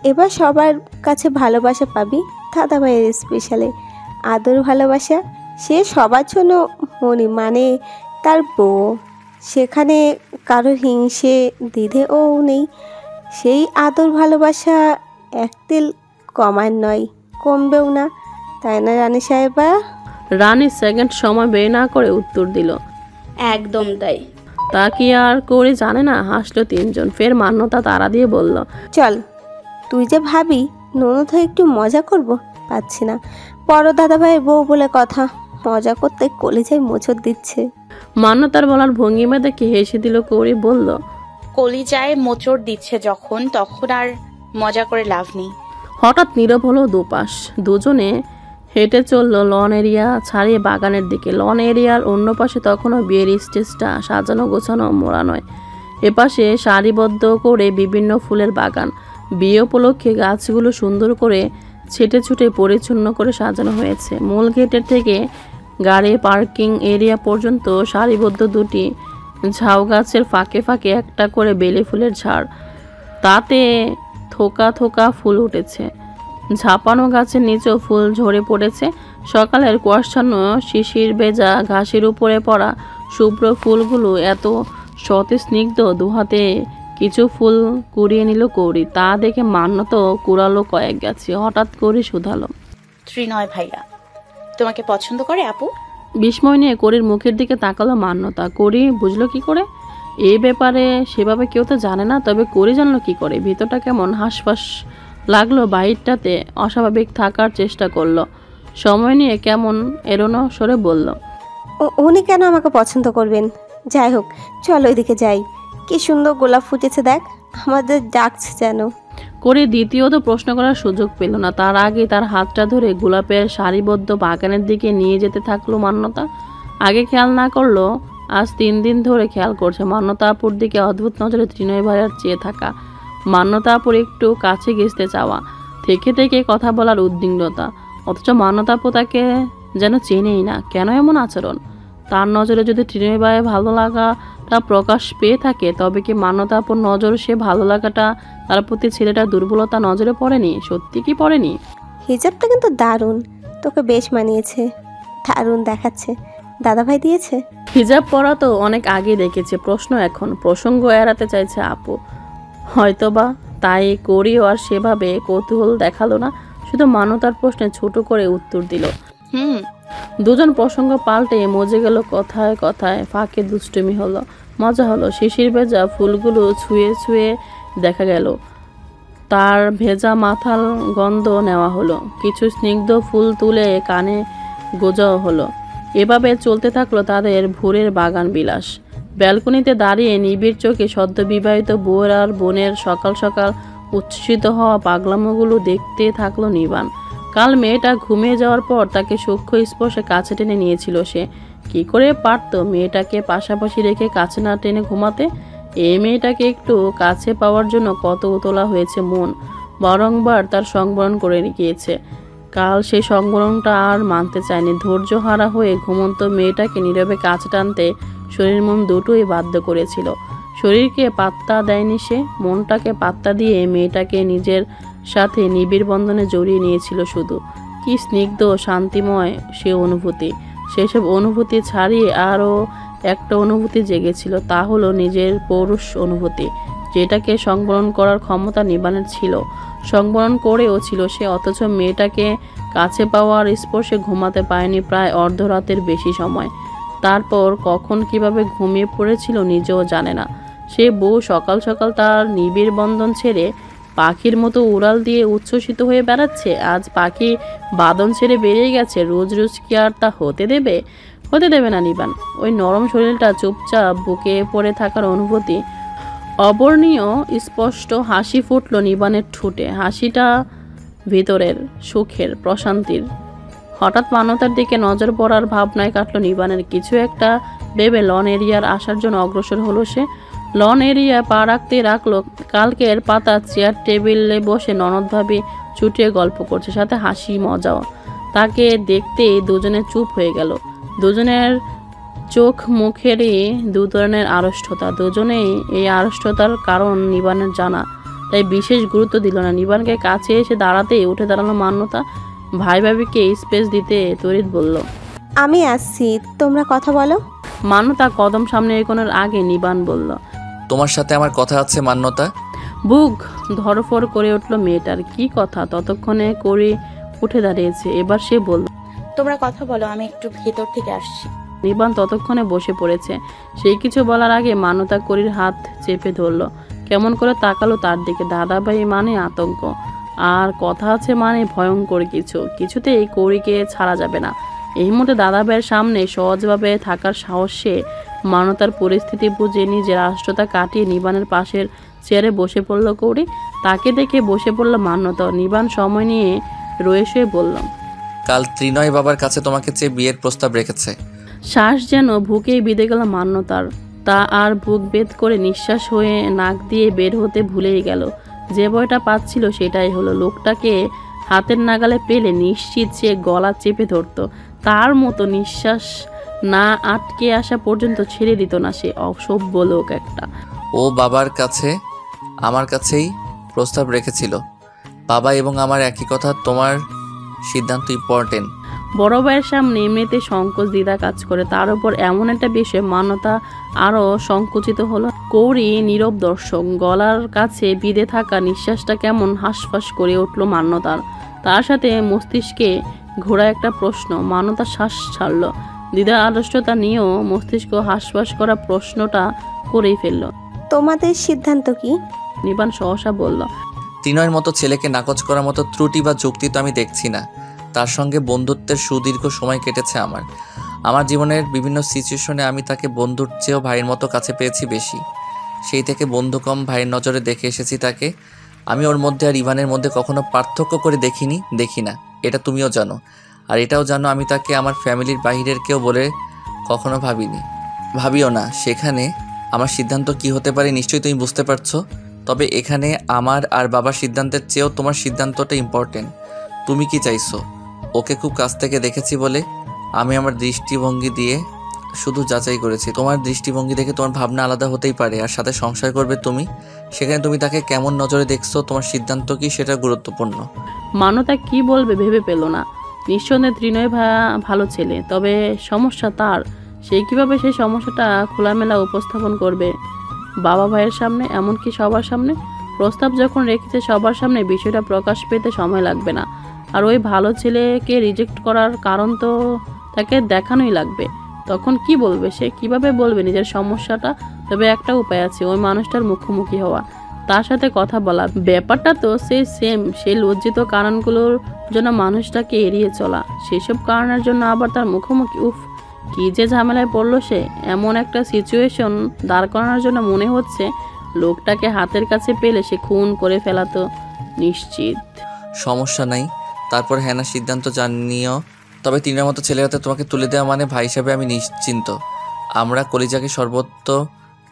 এবার সবার কাছে ভালোবাসা পাবি, দাদা ভাইয়ের স্পেশালে আদর ভালোবাসা। সে সবার জন্য মনি, মানে তার বউ, সেখানে কারো হিংসে দ্বিধেও নেই। সেই আদর ভালোবাসা একতিল কমার নয়, কমবেও না, তাই না রানী সাহেবা? রানী সেকেন্ড সময় ব্যয় না করে উত্তর দিল, একদম তাই। তা কি আর কৌরি জানে না? হাসলো তিনজন। ফের মান্যতা তাড়া দিয়ে বলল, চল, তুই যে ভাবি ননদ হয়ে একটু মজা করব, পাচ্ছি না। বড় দাদা ভাইয়ের বউ বলে কথা, মজা করতে কলিজায় মোচড় দিচ্ছে। মান্যতার বলার ভঙ্গিমা দেখে হেসে দিল কৌরি, বলল, কলিজায় মোচড় দিচ্ছে যখন, তখন আর মজা করে লাভ নেই। হঠাৎ নীরব হলো দুপাশ। দুজনে হেঁটে চললো লন এরিয়া ছাড়িয়ে বাগানের দিকে। লন এরিয়ার অন্য পাশে তখনও বিয়ের স্টেজটা সাজানো গোছানো মোড়া নয়, এপাশে সারিবদ্ধ করে বিভিন্ন ফুলের বাগান। বিয়ে উপলক্ষে গাছগুলো সুন্দর করে ছেটে ছুটে পরিচ্ছন্ন করে সাজানো হয়েছে। মূল গেটের থেকে গাড়ি পার্কিং এরিয়া পর্যন্ত সারিবদ্ধ দুটি ঝাউ গাছের ফাঁকে ফাঁকে একটা করে বেলে ফুলের ঝাড়, তাতে থোকা থোকা ফুল উঠেছে। ঝাপানো গাছের নিচেও ফুল ঝরে পড়েছে। সকালের কুয়াশাচ্ছন্ন শিশির ভেজা ঘাসের উপরে পড়া শুভ্র ফুলগুলো এত সতেজ স্নিগ্ধ। দুহাতে কিছু ফুল কুড়িয়ে নিল কৌরি, তা দেখে মান্যত কুড়ালো কয়েক গাছে। হঠাৎ কৌরি শুধালো, ত্রিনয় ভাইয়া তোমাকে পছন্দ করে আপু? বিস্ময় নিয়ে কৌরির মুখের দিকে তাকালো মান্যতা। কৌরি বুঝলো কি করে? এই ব্যাপারে সেভাবে কেউ তো জানে না, তবে কৌরি জানলো কি করে? ভিতরটা কেমন হাঁসফাঁস লাগলো, বাহিরটাতে অস্বাভাবিক থাকার চেষ্টা করলো। সময় নিয়ে কেমন এড়োনো সরে বলল, উনি কেন আমাকে পছন্দ করবেন? যাই হোক, চল ওইদিকে যাই, কি সুন্দর গোলাপ ফুটেছে দেখ, আমাদের ডাকছে যেন। করে দ্বিতীয়ত প্রশ্ন করার সুযোগ পেল না। তার আগে তার হাতটা ধরে গোলাপের সারিবদ্ধ বাগানের দিকে নিয়ে যেতে থাকলো মান্যতা। আগে খেয়াল না করলো, আজ 3 দিন ধরে খেয়াল করছে। মান্যতা আপুর দিকে অদ্ভুত নজরে ত্রিনয় ভাইয়ার চেয়ে থাকা, মান্যতা আপুর একটু কাছে ঘেঁষতে চাওয়া, থেকে থেকে কথা বলার উদ্বিগ্নতা। অথচ মান্যতা আপু তাকে যেন চেনেই না। কেন এমন আচরণ? তার নজরে যদি ত্রিনয় ভাইয়ের ভালো লাগাটা প্রকাশ পেয়ে থাকে, তবে কি মান্যতা আপুর নজর সে ভালো লাগাটা তার প্রতি ছেলেটার দুর্বলতা নজরে পড়েনি? সত্যি কি পড়েনি? হিজাবটা কিন্তু দারুণ, তোকে বেশ মানিয়েছে, দারুণ দেখাচ্ছে। দাদা ভাই দিয়েছে? হিজাব পরা তো অনেক আগে দেখেছে, প্রশ্ন এখন প্রসঙ্গ এড়াতে চাইছে আপু হয়তোবা, তাই করিও আর সেভাবে কৌতূহল দেখালো না, শুধু মান্যতার প্রশ্নে ছোট করে উত্তর দিল। দুজন প্রসঙ্গ পাল্টে মজে গেল কথায় কথায়, ফাঁকে দুষ্টুমি হলো, মজা হলো। শিশির ভেজা ফুলগুলো ছুঁয়ে ছুঁয়ে দেখা গেল, তার ভেজা মাথাল গন্ধ নেওয়া হলো, কিছু স্নিগ্ধ ফুল তুলে কানে গোজাও হলো। এভাবে চলতে থাকলো তাদের ভোরের বাগান বিলাস। ব্যালকনিতে দাঁড়িয়ে নিবিড় চোখে সদ্য বিবাহিত বউয়ের আর বোনের সকাল সকাল উচ্ছ্বসিত হওয়া পাগলামোগুলো দেখতে থাকলো নিবান। কাল মেয়েটা ঘুমিয়ে যাওয়ার পর তাকে সূক্ষ্ম স্পর্শে কাছে টেনে নিয়েছিল সে। কি করে পারতো মেয়েটাকে পাশাপাশি রেখে কাছে না টেনে ঘুমাতে? এই মেয়েটাকে একটু কাছে পাওয়ার জন্য কত উতলা হয়েছে মন, বারংবার তার সংবরণ করে গিয়েছে। কাল সেই সংবরণটা আর মানতে চায়নি। ধৈর্যহারা হয়ে ঘুমন্ত মেয়েটাকে নীরবে কাছে টানতে শরীর মন দুটোই বাধ্য করেছিল। শরীরকে পাত্তা দেয়নি সে, মনটাকে পাত্তা দিয়ে মেয়েটাকে নিজের সাথে নিবিড় বন্ধনে জড়িয়ে নিয়েছিল শুধু। কি স্নিগ্ধ শান্তিময় সে অনুভূতি! সেসব অনুভূতি ছাড়িয়ে আরও একটা অনুভূতি জেগেছিল, তা হলো নিজের পৌরুষ অনুভূতি, যেটাকে সংবরণ করার ক্ষমতা নিবানের ছিল। সংবরণ করেও ছিল সে, অথচ মেয়েটাকে কাছে পাওয়ার স্পর্শে ঘুমাতে পারেনি প্রায় অর্ধরাতের বেশি সময়। তারপর কখন কিভাবে ঘুমিয়ে পড়েছিল নিজেও জানে না। সে বউ সকাল সকাল তার নিবিড় বন্ধন ছেড়ে পাখির মতো উড়াল দিয়ে উচ্ছ্বসিত হয়ে বেড়াচ্ছে। আজ পাখি বাঁধন ছেড়ে বেরিয়ে গেছে, রোজ রোজ কি আর তা হতে দেবে? হতে দেবে না নিবান। ওই নরম শরীরটা চুপচাপ বুকে পড়ে থাকার অনুভূতি, অবর্ণীয় স্পষ্ট হাসি ফুটল নিবানের ঠোঁটে। হাসিটা ভিতরের, সুখের, প্রশান্তির। হঠাৎ মান্যতার দিকে নজর পড়ার ভাবনায় কাটল নিবানের। কিছু একটা ভেবে লন এরিয়ার আসার জন্য অগ্রসর হলো সে। লন এরিয়া পা রাখতে রাখলো কালকের পাতা চেয়ার টেবিলে বসে ননদ ভাবি চুটিয়ে গল্প করছে, সাথে হাসি মজাও। তাকে দেখতেই দুজনে চুপ হয়ে গেল। দুজনের চোখ মুখেরই দু ধরনের আড়ষ্টতা। দুজনেই এই আড়ষ্টতার কারণ নিবানের জানা, তাই বিশেষ গুরুত্ব দিল না। নিবানকে কাছে এসে দাঁড়াতেই উঠে দাঁড়ালো মান্যতা। ভাই ভাবিকে স্পেস দিতে তড়িৎ বলল, আমি আসছি, তোমরা কথা বলো। মান্যতা কদম সামনে এগোনোর আগে নিবান বলল, তোমার সাথে আমার কথা আছে মান্যতা। বুক ধরফর করে উঠল মেয়েটার। কি কথা? ততক্ষণে করি উঠে দাঁড়িয়েছে। এবার সে বলল, তোমরা কথা বলো, আমি একটু ভেতর থেকে আসছি। নিবান ততক্ষণে বসে পড়েছে। সেই কিছু বলার আগে মান্যতা করির হাত চেপে ধরল। কেমন করে তাকালো তার দিকে। দাদাভাই মানে আতঙ্ক, আর কথা আছে মানে ভয়ঙ্কর কিছু। কিছুতেই কৌরিকে ছাড়া যাবে না। এই মুহূর্তে দাদাভাইয়ের সামনে সহজভাবে থাকার সাহসে মান্যতার পরিস্থিতি বুঝে নিজের আষ্টতা কাটিয়ে নিবানের পাশের চেয়ারে বসে পড়ল কৌরি। তাকে দেখে বসে পড়ল মান্যতা। নিবান সময় নিয়ে রয়ে শুয়ে বলল, কাল ত্রিনয় বাবার কাছে তোমাকে চেয়ে বিয়ের প্রস্তাব রেখেছে। শ্বাস যেন বুকেই বিঁধে গেল মান্যতার। তা আর বুক বেদ করে নিঃশ্বাস হয়ে নাক দিয়ে বের হতে ভুলেই গেল। যে ভয়টা পাচ্ছিল সেটাই হলো। লোকটাকে হাতের নাগালে পেলে নিশ্চিত সে গলা চেপে ধরত। তার মতো নিঃশ্বাস না আটকে আসা পর্যন্ত ছেড়ে দিত না সে। অসভ্য লোক একটা। ও বাবার কাছে আমার কাছেই প্রস্তাব রেখেছিল। বাবা এবং আমার একই কথা, তোমার সিদ্ধান্ত ইম্পর্টেন্ট। বড় ভাইয়ের সামনে এমনিতে সংকোচ দ্বিধা কাজ করে, তার উপর এমন একটা বিষয় মান্যতা আরও সংকুচিত হলো। কৌরি নীরব দর্শক। গলার কাছে বিঁধে থাকা নিঃশ্বাসটা কেমন হাঁসফাঁস করে উঠল মান্যতার। তার সাথে মস্তিষ্কে ঘোরা একটা প্রশ্ন। মান্যতা শ্বাস ছাড়ল। দ্বিধা আড়ষ্টতা নিয়েও মস্তিষ্ক হাঁসফাঁস করা প্রশ্নটা করেই ফেলল। তোমাদের সিদ্ধান্ত কি? নিবান সহসা বলল, ত্রিনয়ের মতো ছেলেকে নাকচ করার মতো ত্রুটি বা যুক্তি তো আমি দেখছি না। তার সঙ্গে বন্ধুত্বের সুদীর্ঘ সময় কেটেছে আমার জীবনের বিভিন্ন সিচুয়েশনে আমি তাকে বন্ধুর চেয়েও ভাইয়ের মতো কাছে পেয়েছি বেশি। সেই থেকে বন্ধু কম ভাইয়ের নজরে দেখে এসেছি তাকে। আমি ওর মধ্যে আর ইভানের মধ্যে কখনো পার্থক্য করে দেখি না। এটা তুমিও জানো। আর এটাও জানো আমি তাকে আমার ফ্যামিলির বাহিরের কেউ বলে কখনো ভাবিও না। সেখানে আমার সিদ্ধান্ত কি হতে পারে নিশ্চয়ই তুমি বুঝতে পারছো। তবে এখানে আমার আর বাবার সিদ্ধান্তের চেয়েও তোমার সিদ্ধান্তটা ইম্পর্টেন্ট। তুমি কি চাইছো? ওকে খুব কাছ থেকে দেখেছি বলে আমি আমার দৃষ্টিভঙ্গি দিয়ে শুধু যাচাই করেছি। তোমার দৃষ্টিভঙ্গি দেখে তোমার ভাবনা আলাদা হতেই পারে। আর সাথে সংশয় করবে তুমি। সেখানে তুমি তাকে কেমন নজরে দেখছো, তোমার সিদ্ধান্ত কি সেটা গুরুত্বপূর্ণ। মান্যতা কি বলবে ভেবে পেল না। নিঃসন্দেহে ত্রিনয় ভালো ছেলে, তবে সমস্যা তার। সে কিভাবে সেই সমস্যাটা খোলামেলা উপস্থাপন করবে বাবা ভাইয়ের সামনে, এমনকি সবার সামনে? প্রস্তাব যখন রেখেছে সবার সামনে, বিষয়টা প্রকাশ পেতে সময় লাগবে না। আর ওই ভালো ছেলেকে রিজেক্ট করার কারণ তো তাকে দেখানোই লাগবে। তখন কি বলবে সে? কিভাবে বলবে নিজের সমস্যাটা? তবে একটা উপায় আছে, ওই মানুষটার মুখোমুখি হওয়া, তার সাথে কথা বলা। ব্যাপারটা তো সেম। সেই লজ্জিত কারণগুলোর জন্য মানুষটাকে এড়িয়ে চলা, সেসব কারণের জন্য আবার তার মুখোমুখি। উফ, কি যে ঝামেলায় পড়লো সে। এমন একটা সিচুয়েশন দাঁড় করানোর জন্য মনে হচ্ছে লোকটাকে হাতের কাছে পেলে সে খুন করে ফেলাতো নিশ্চিত। সমস্যা নাই। তারপর হ্যানা সিদ্ধান্ত জানিও তবে তিনের মতো ছেলের হাতে তোমাকে তুলে দেওয়া মানে ভাই হিসাবে আমি নিশ্চিন্ত। আমরা কলিজাকে সর্বত্র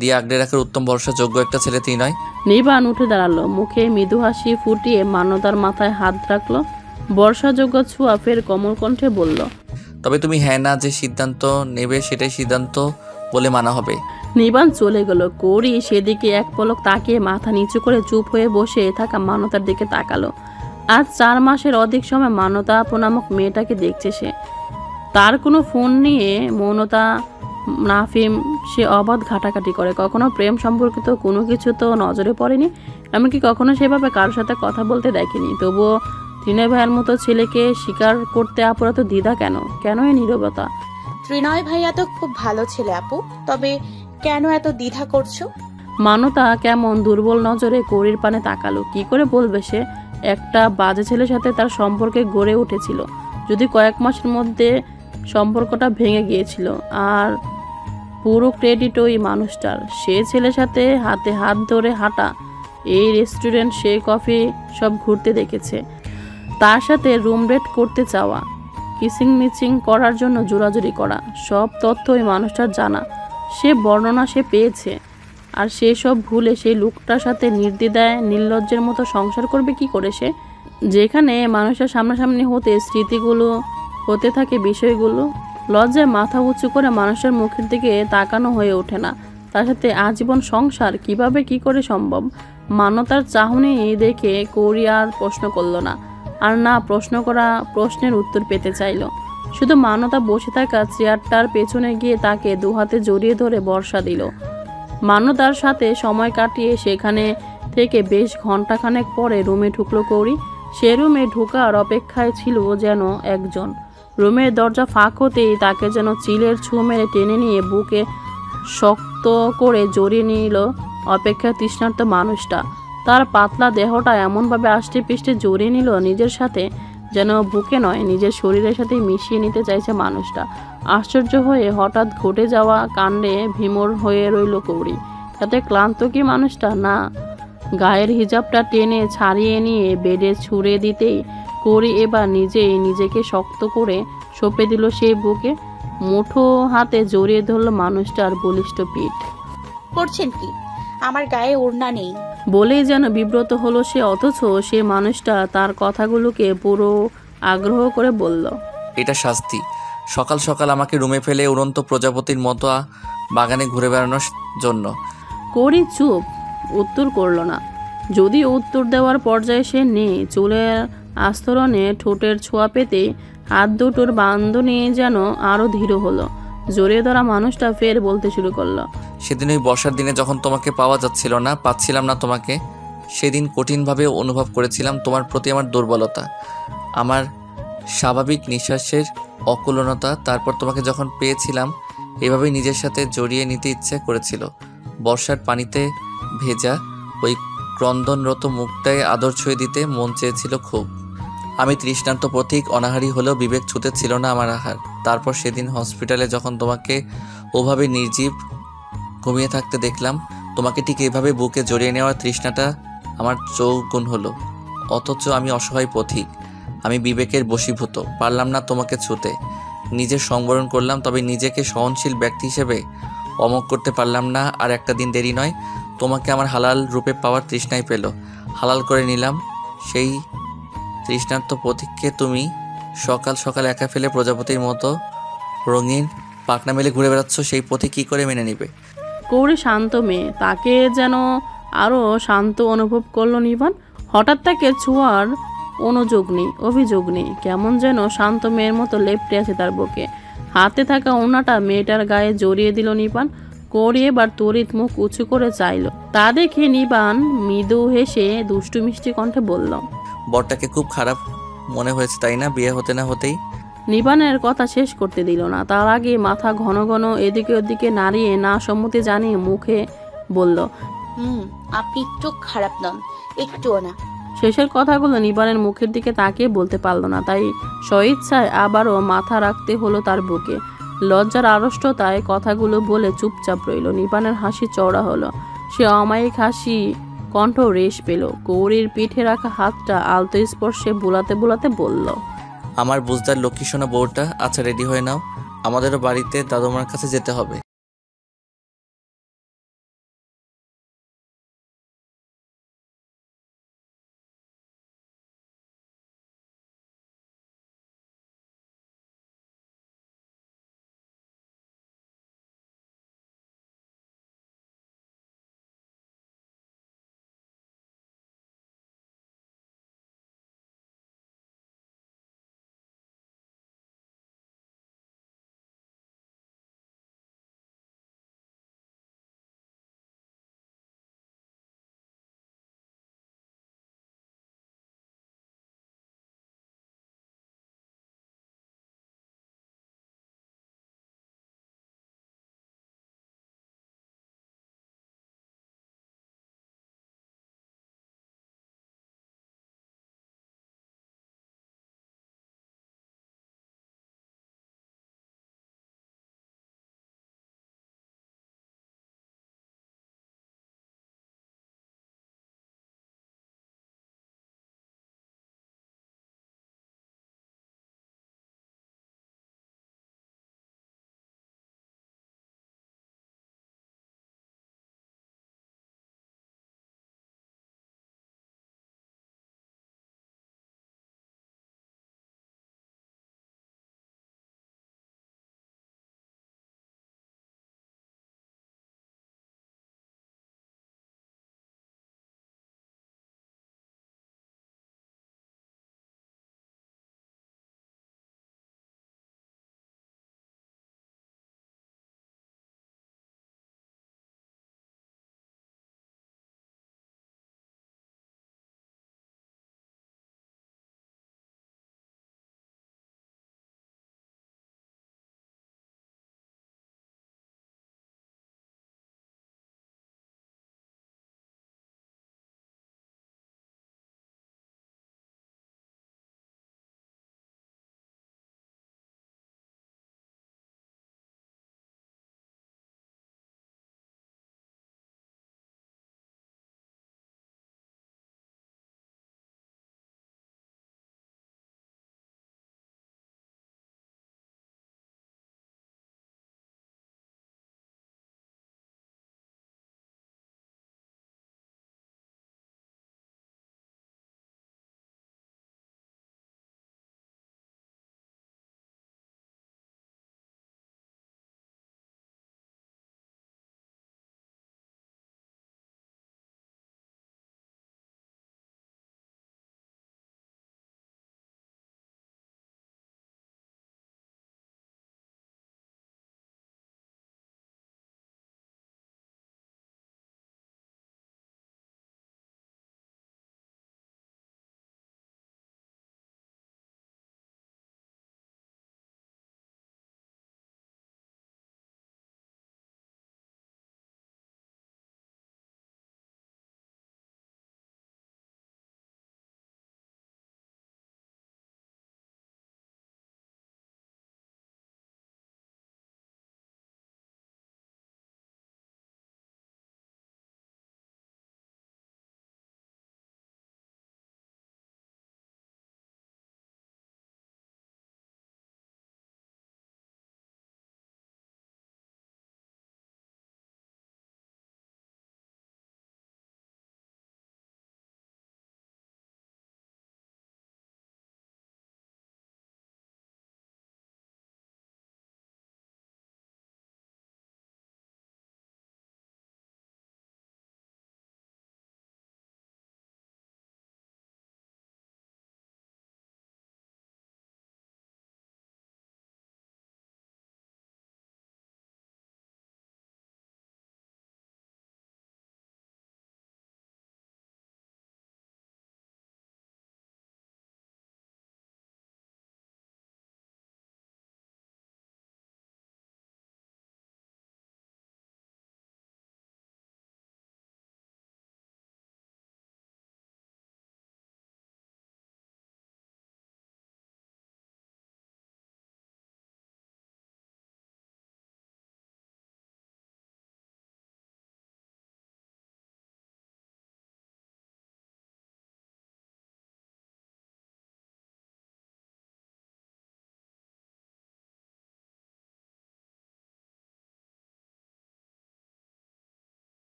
দিয়ে আগড়ে রাখার উত্তম ভরসাযোগ্য একটা ছেলে নয়। নিবান উঠে দাঁড়ালো, মুখে মৃদু হাসি ফুটিয়ে মান্যতার মাথায় হাত রাখলো। বর্ষাযোগ্য ছোঁয়া ফের কোমল কণ্ঠে বলল, তবে তুমি হ্যাঁ না যে সিদ্ধান্ত নেবে সেটাই সিদ্ধান্ত বলে মানা হবে। নিবান চলে গেল। কৌরি সেদিকে এক পলক তাকিয়ে মাথা নিচু করে চুপ হয়ে বসে থাকা মান্যতার দিকে তাকালো। আজ 4 মাসের অধিক সময় মান্যতা আপু নামক মেয়েটাকে দেখছে সে। তার কোনো ফোন নিয়ে মৌনতা নাফিম সে অবাধ ঘাটাঘাটি করে। কখনো প্রেম সম্পর্কিত কোনো কিছু তো নজরে পড়েনি, এমনকি কখনো সেভাবে কারোর সাথে কথা বলতে দেখেনি। তবুও ত্রিনয় ভাইয়ের মতো ছেলেকে স্বীকার করতে আপুর এত দ্বিধা কেন? কেন এই নীরবতা? ত্রিনয় ভাইয়া তো খুব ভালো ছেলে আপু, তবে কেন এত দ্বিধা করছো? মান্যতা কেমন দুর্বল নজরে কৌরির পানে তাকালো। কি করে বলবে সে একটা বাজে ছেলের সাথে তার সম্পর্কে গড়ে উঠেছিল, যদি কয়েক মাসের মধ্যে সম্পর্কটা ভেঙে গিয়েছিল। আর পুরো ক্রেডিট ওই মানুষটার। সে ছেলের সাথে হাতে হাত ধরে হাঁটা, এই রেস্টুরেন্ট, সে কফি সব ঘুরতে দেখেছে, তার সাথে রুম রেট করতে চাওয়া, কিসিং মিচিং করার জন্য জোরাজুরি করা, সব তথ্য ওই মানুষটার জানা। সে বর্ণনা সে পেয়েছে। আর সেই সব ভুলে সেই লোকটার সাথে নির্দ্বিধায় নির্লজ্জের মতো সংসার করবে কি করে সে? যেখানে মানুষের সামনাসামনি হতে স্মৃতিগুলো হতে থাকে বিষয়গুলো। লজ্জায় মাথা উঁচু করে মানুষের মুখের দিকে তাকানো হয়ে ওঠে না। তার সাথে আজীবন সংসার কিভাবে কি করে সম্ভব? মান্যতার চাহনি দেখে কৌরি আর প্রশ্ন করল না, আর না প্রশ্ন করা প্রশ্নের উত্তর পেতে চাইল। শুধু মান্যতা বসে থাকা চেয়ারটার পেছনে গিয়ে তাকে দুহাতে জড়িয়ে ধরে বর্ষা দিল। মান্যতার সাথে সময় কাটিয়ে সেখানে থেকে বেশ ঘন্টাখানেক পরে রুমে ঢুকলো কৌরি। সে রুমে ঢোকার অপেক্ষায় ছিল যেন একজন। রুমের দরজা ফাঁক হতেই তাকে যেন চিলের ছোঁ মেরে টেনে নিয়ে বুকে শক্ত করে জড়িয়ে নিল অপেক্ষা তৃষ্ণার্ত মানুষটা। তার পাতলা দেহটা এমনভাবে আষ্টে পিষ্টে জড়িয়ে নিল নিজের সাথে, যেন বুকে নয় নিজের শরীরের সাথে মিশিয়ে নিতে চাইছে মানুষটা। আশ্চর্য হয়ে হঠাৎ ঘটে যাওয়া কাণ্ডে ভীমর হয়ে রইল কৌরি। তাতে ক্লান্ত কি মানুষটা? না। গায়ের হিজাবটা টেনে ছাড়িয়ে নিয়ে বেডে ছুঁড়ে দিতেই কৌরি এবার নিজেই নিজেকে শক্ত করে সঁপে দিল সেই বুকে। মুঠো হাতে জড়িয়ে ধরল মানুষটার বলিষ্ঠ পিঠ। করছেন কি? আমার গায়ে ওড়না নেই বলেই যেন বিব্রত হলো সে, অথচ সে মানুষটা তার কথাগুলোকে পুরো আগ্রহ করে বলল, এটা শাস্তি। সকাল সকাল আমাকে রুমে ফেলে উড়ন্ত প্রজাপতির মতো বাগানে ঘুরে বেড়ানোর জন্য। কৌরি চুপ, উত্তর করল না। যদিও উত্তর দেওয়ার পর্যায়ে সে নেই। চুলের আস্তরণে ঠোঁটের ছোঁয়া পেতে হাত দুটোর বান্ধনে যেন আরও ধীর হলো। জড়িয়ে ধরা মানুষটা ফের বলতে শুরু করলো, সেদিন ওই বর্ষার দিনে যখন তোমাকে পাওয়া যাচ্ছিল না, পাচ্ছিলাম না তোমাকে, সেদিন কঠিনভাবে অনুভব করেছিলাম তোমার প্রতি আমার দুর্বলতা, আমার স্বাভাবিক নিঃশ্বাসের অকুলনতা। তারপর তোমাকে যখন পেয়েছিলাম, এভাবেই নিজের সাথে জড়িয়ে নিতে ইচ্ছে করেছিল। বর্ষার পানিতে ভেজা ওই ক্রন্দনরত মুখটায় আদর ছুঁয়ে দিতে মন চেয়েছিল খুব। আমি তৃষ্ণান্ত পথিক, অনাহারী হলেও বিবেক ছুতে ছিল না আমার আহার। তারপর সেদিন হসপিটালে যখন তোমাকে ওভাবে নির্জীব ঘুমিয়ে থাকতে দেখলাম, তোমাকে ঠিক এইভাবে বুকে জড়িয়ে নেওয়ার তৃষ্ণাটা আমার চৌগুণ হলো। অথচ আমি অসহায় পথিক, আমি বিবেকের বশীভূত, পারলাম না তোমাকে ছুতে। নিজের সংবরণ করলাম, তবে নিজেকে সহনশীল ব্যক্তি হিসেবে অমোঘ করতে পারলাম না। আর একটা দিন দেরি নয়, তোমাকে আমার হালাল রূপে পাওয়ার তৃষ্ণাই পেল। হালাল করে নিলাম সেই তৃষ্ণার্ত পথিককে। তুমি সকাল সকাল একা ফেলে প্রজাপতির মতো রঙিন পাখনা মেলে ঘুরে বেড়াচ্ছ, সেই পথে কি করে মেনে নিবে? কৌরি শান্ত মেয়ে, তাকে যেন আরও শান্ত অনুভব করলো নিবান। হঠাৎ তাকে ছোঁয়ার অনুযোগ নেই, অভিযোগ নেই, কেমন যেন শান্ত মেয়ের মতো লেপ্টে আছে তার বুকে। হাতে থাকা ওড়নাটা মেয়েটার গায়ে জড়িয়ে দিল নিবান। কৌরি এবার তড়িৎ মুখ উঁচু করে চাইল। তা দেখে নিবান মৃদু হেসে দুষ্টু মিষ্টি কণ্ঠে বলল, বরটাকে খুব খারাপ মনে হয়েছে তাই না, বিয়ে হতে না হতেই? নিবানের কথা শেষ করতে দিল না। তার আগে মাথা ঘন ঘন এদিকে ওদিকে নাড়িয়ে না সম্মতি জানিয়ে মুখে বলল, আপনি একটু খারাপ নন, একটুও না। শেষের কথাগুলো নিবানের মুখের দিকে তাকিয়ে বলতে পারল না, তাই স্বইচ্ছায় আবারও মাথা রাখতে হলো তার বুকে। লজ্জার আড়ষ্টতায় কথাগুলো বলে চুপচাপ রইল। নিবানের হাসি চওড়া হলো, সে অমায়িক হাসি কণ্ঠ রেশ পেল। কৌরির পিঠে রাখা হাতটা আলতো স্পর্শে বুলাতে বুলাতে বলল, আমার বুঝদার লক্ষ্মী সোনা বউটা। আচ্ছা রেডি হয়ে নাও, আমাদেরও বাড়িতে দাদুমার কাছে যেতে হবে।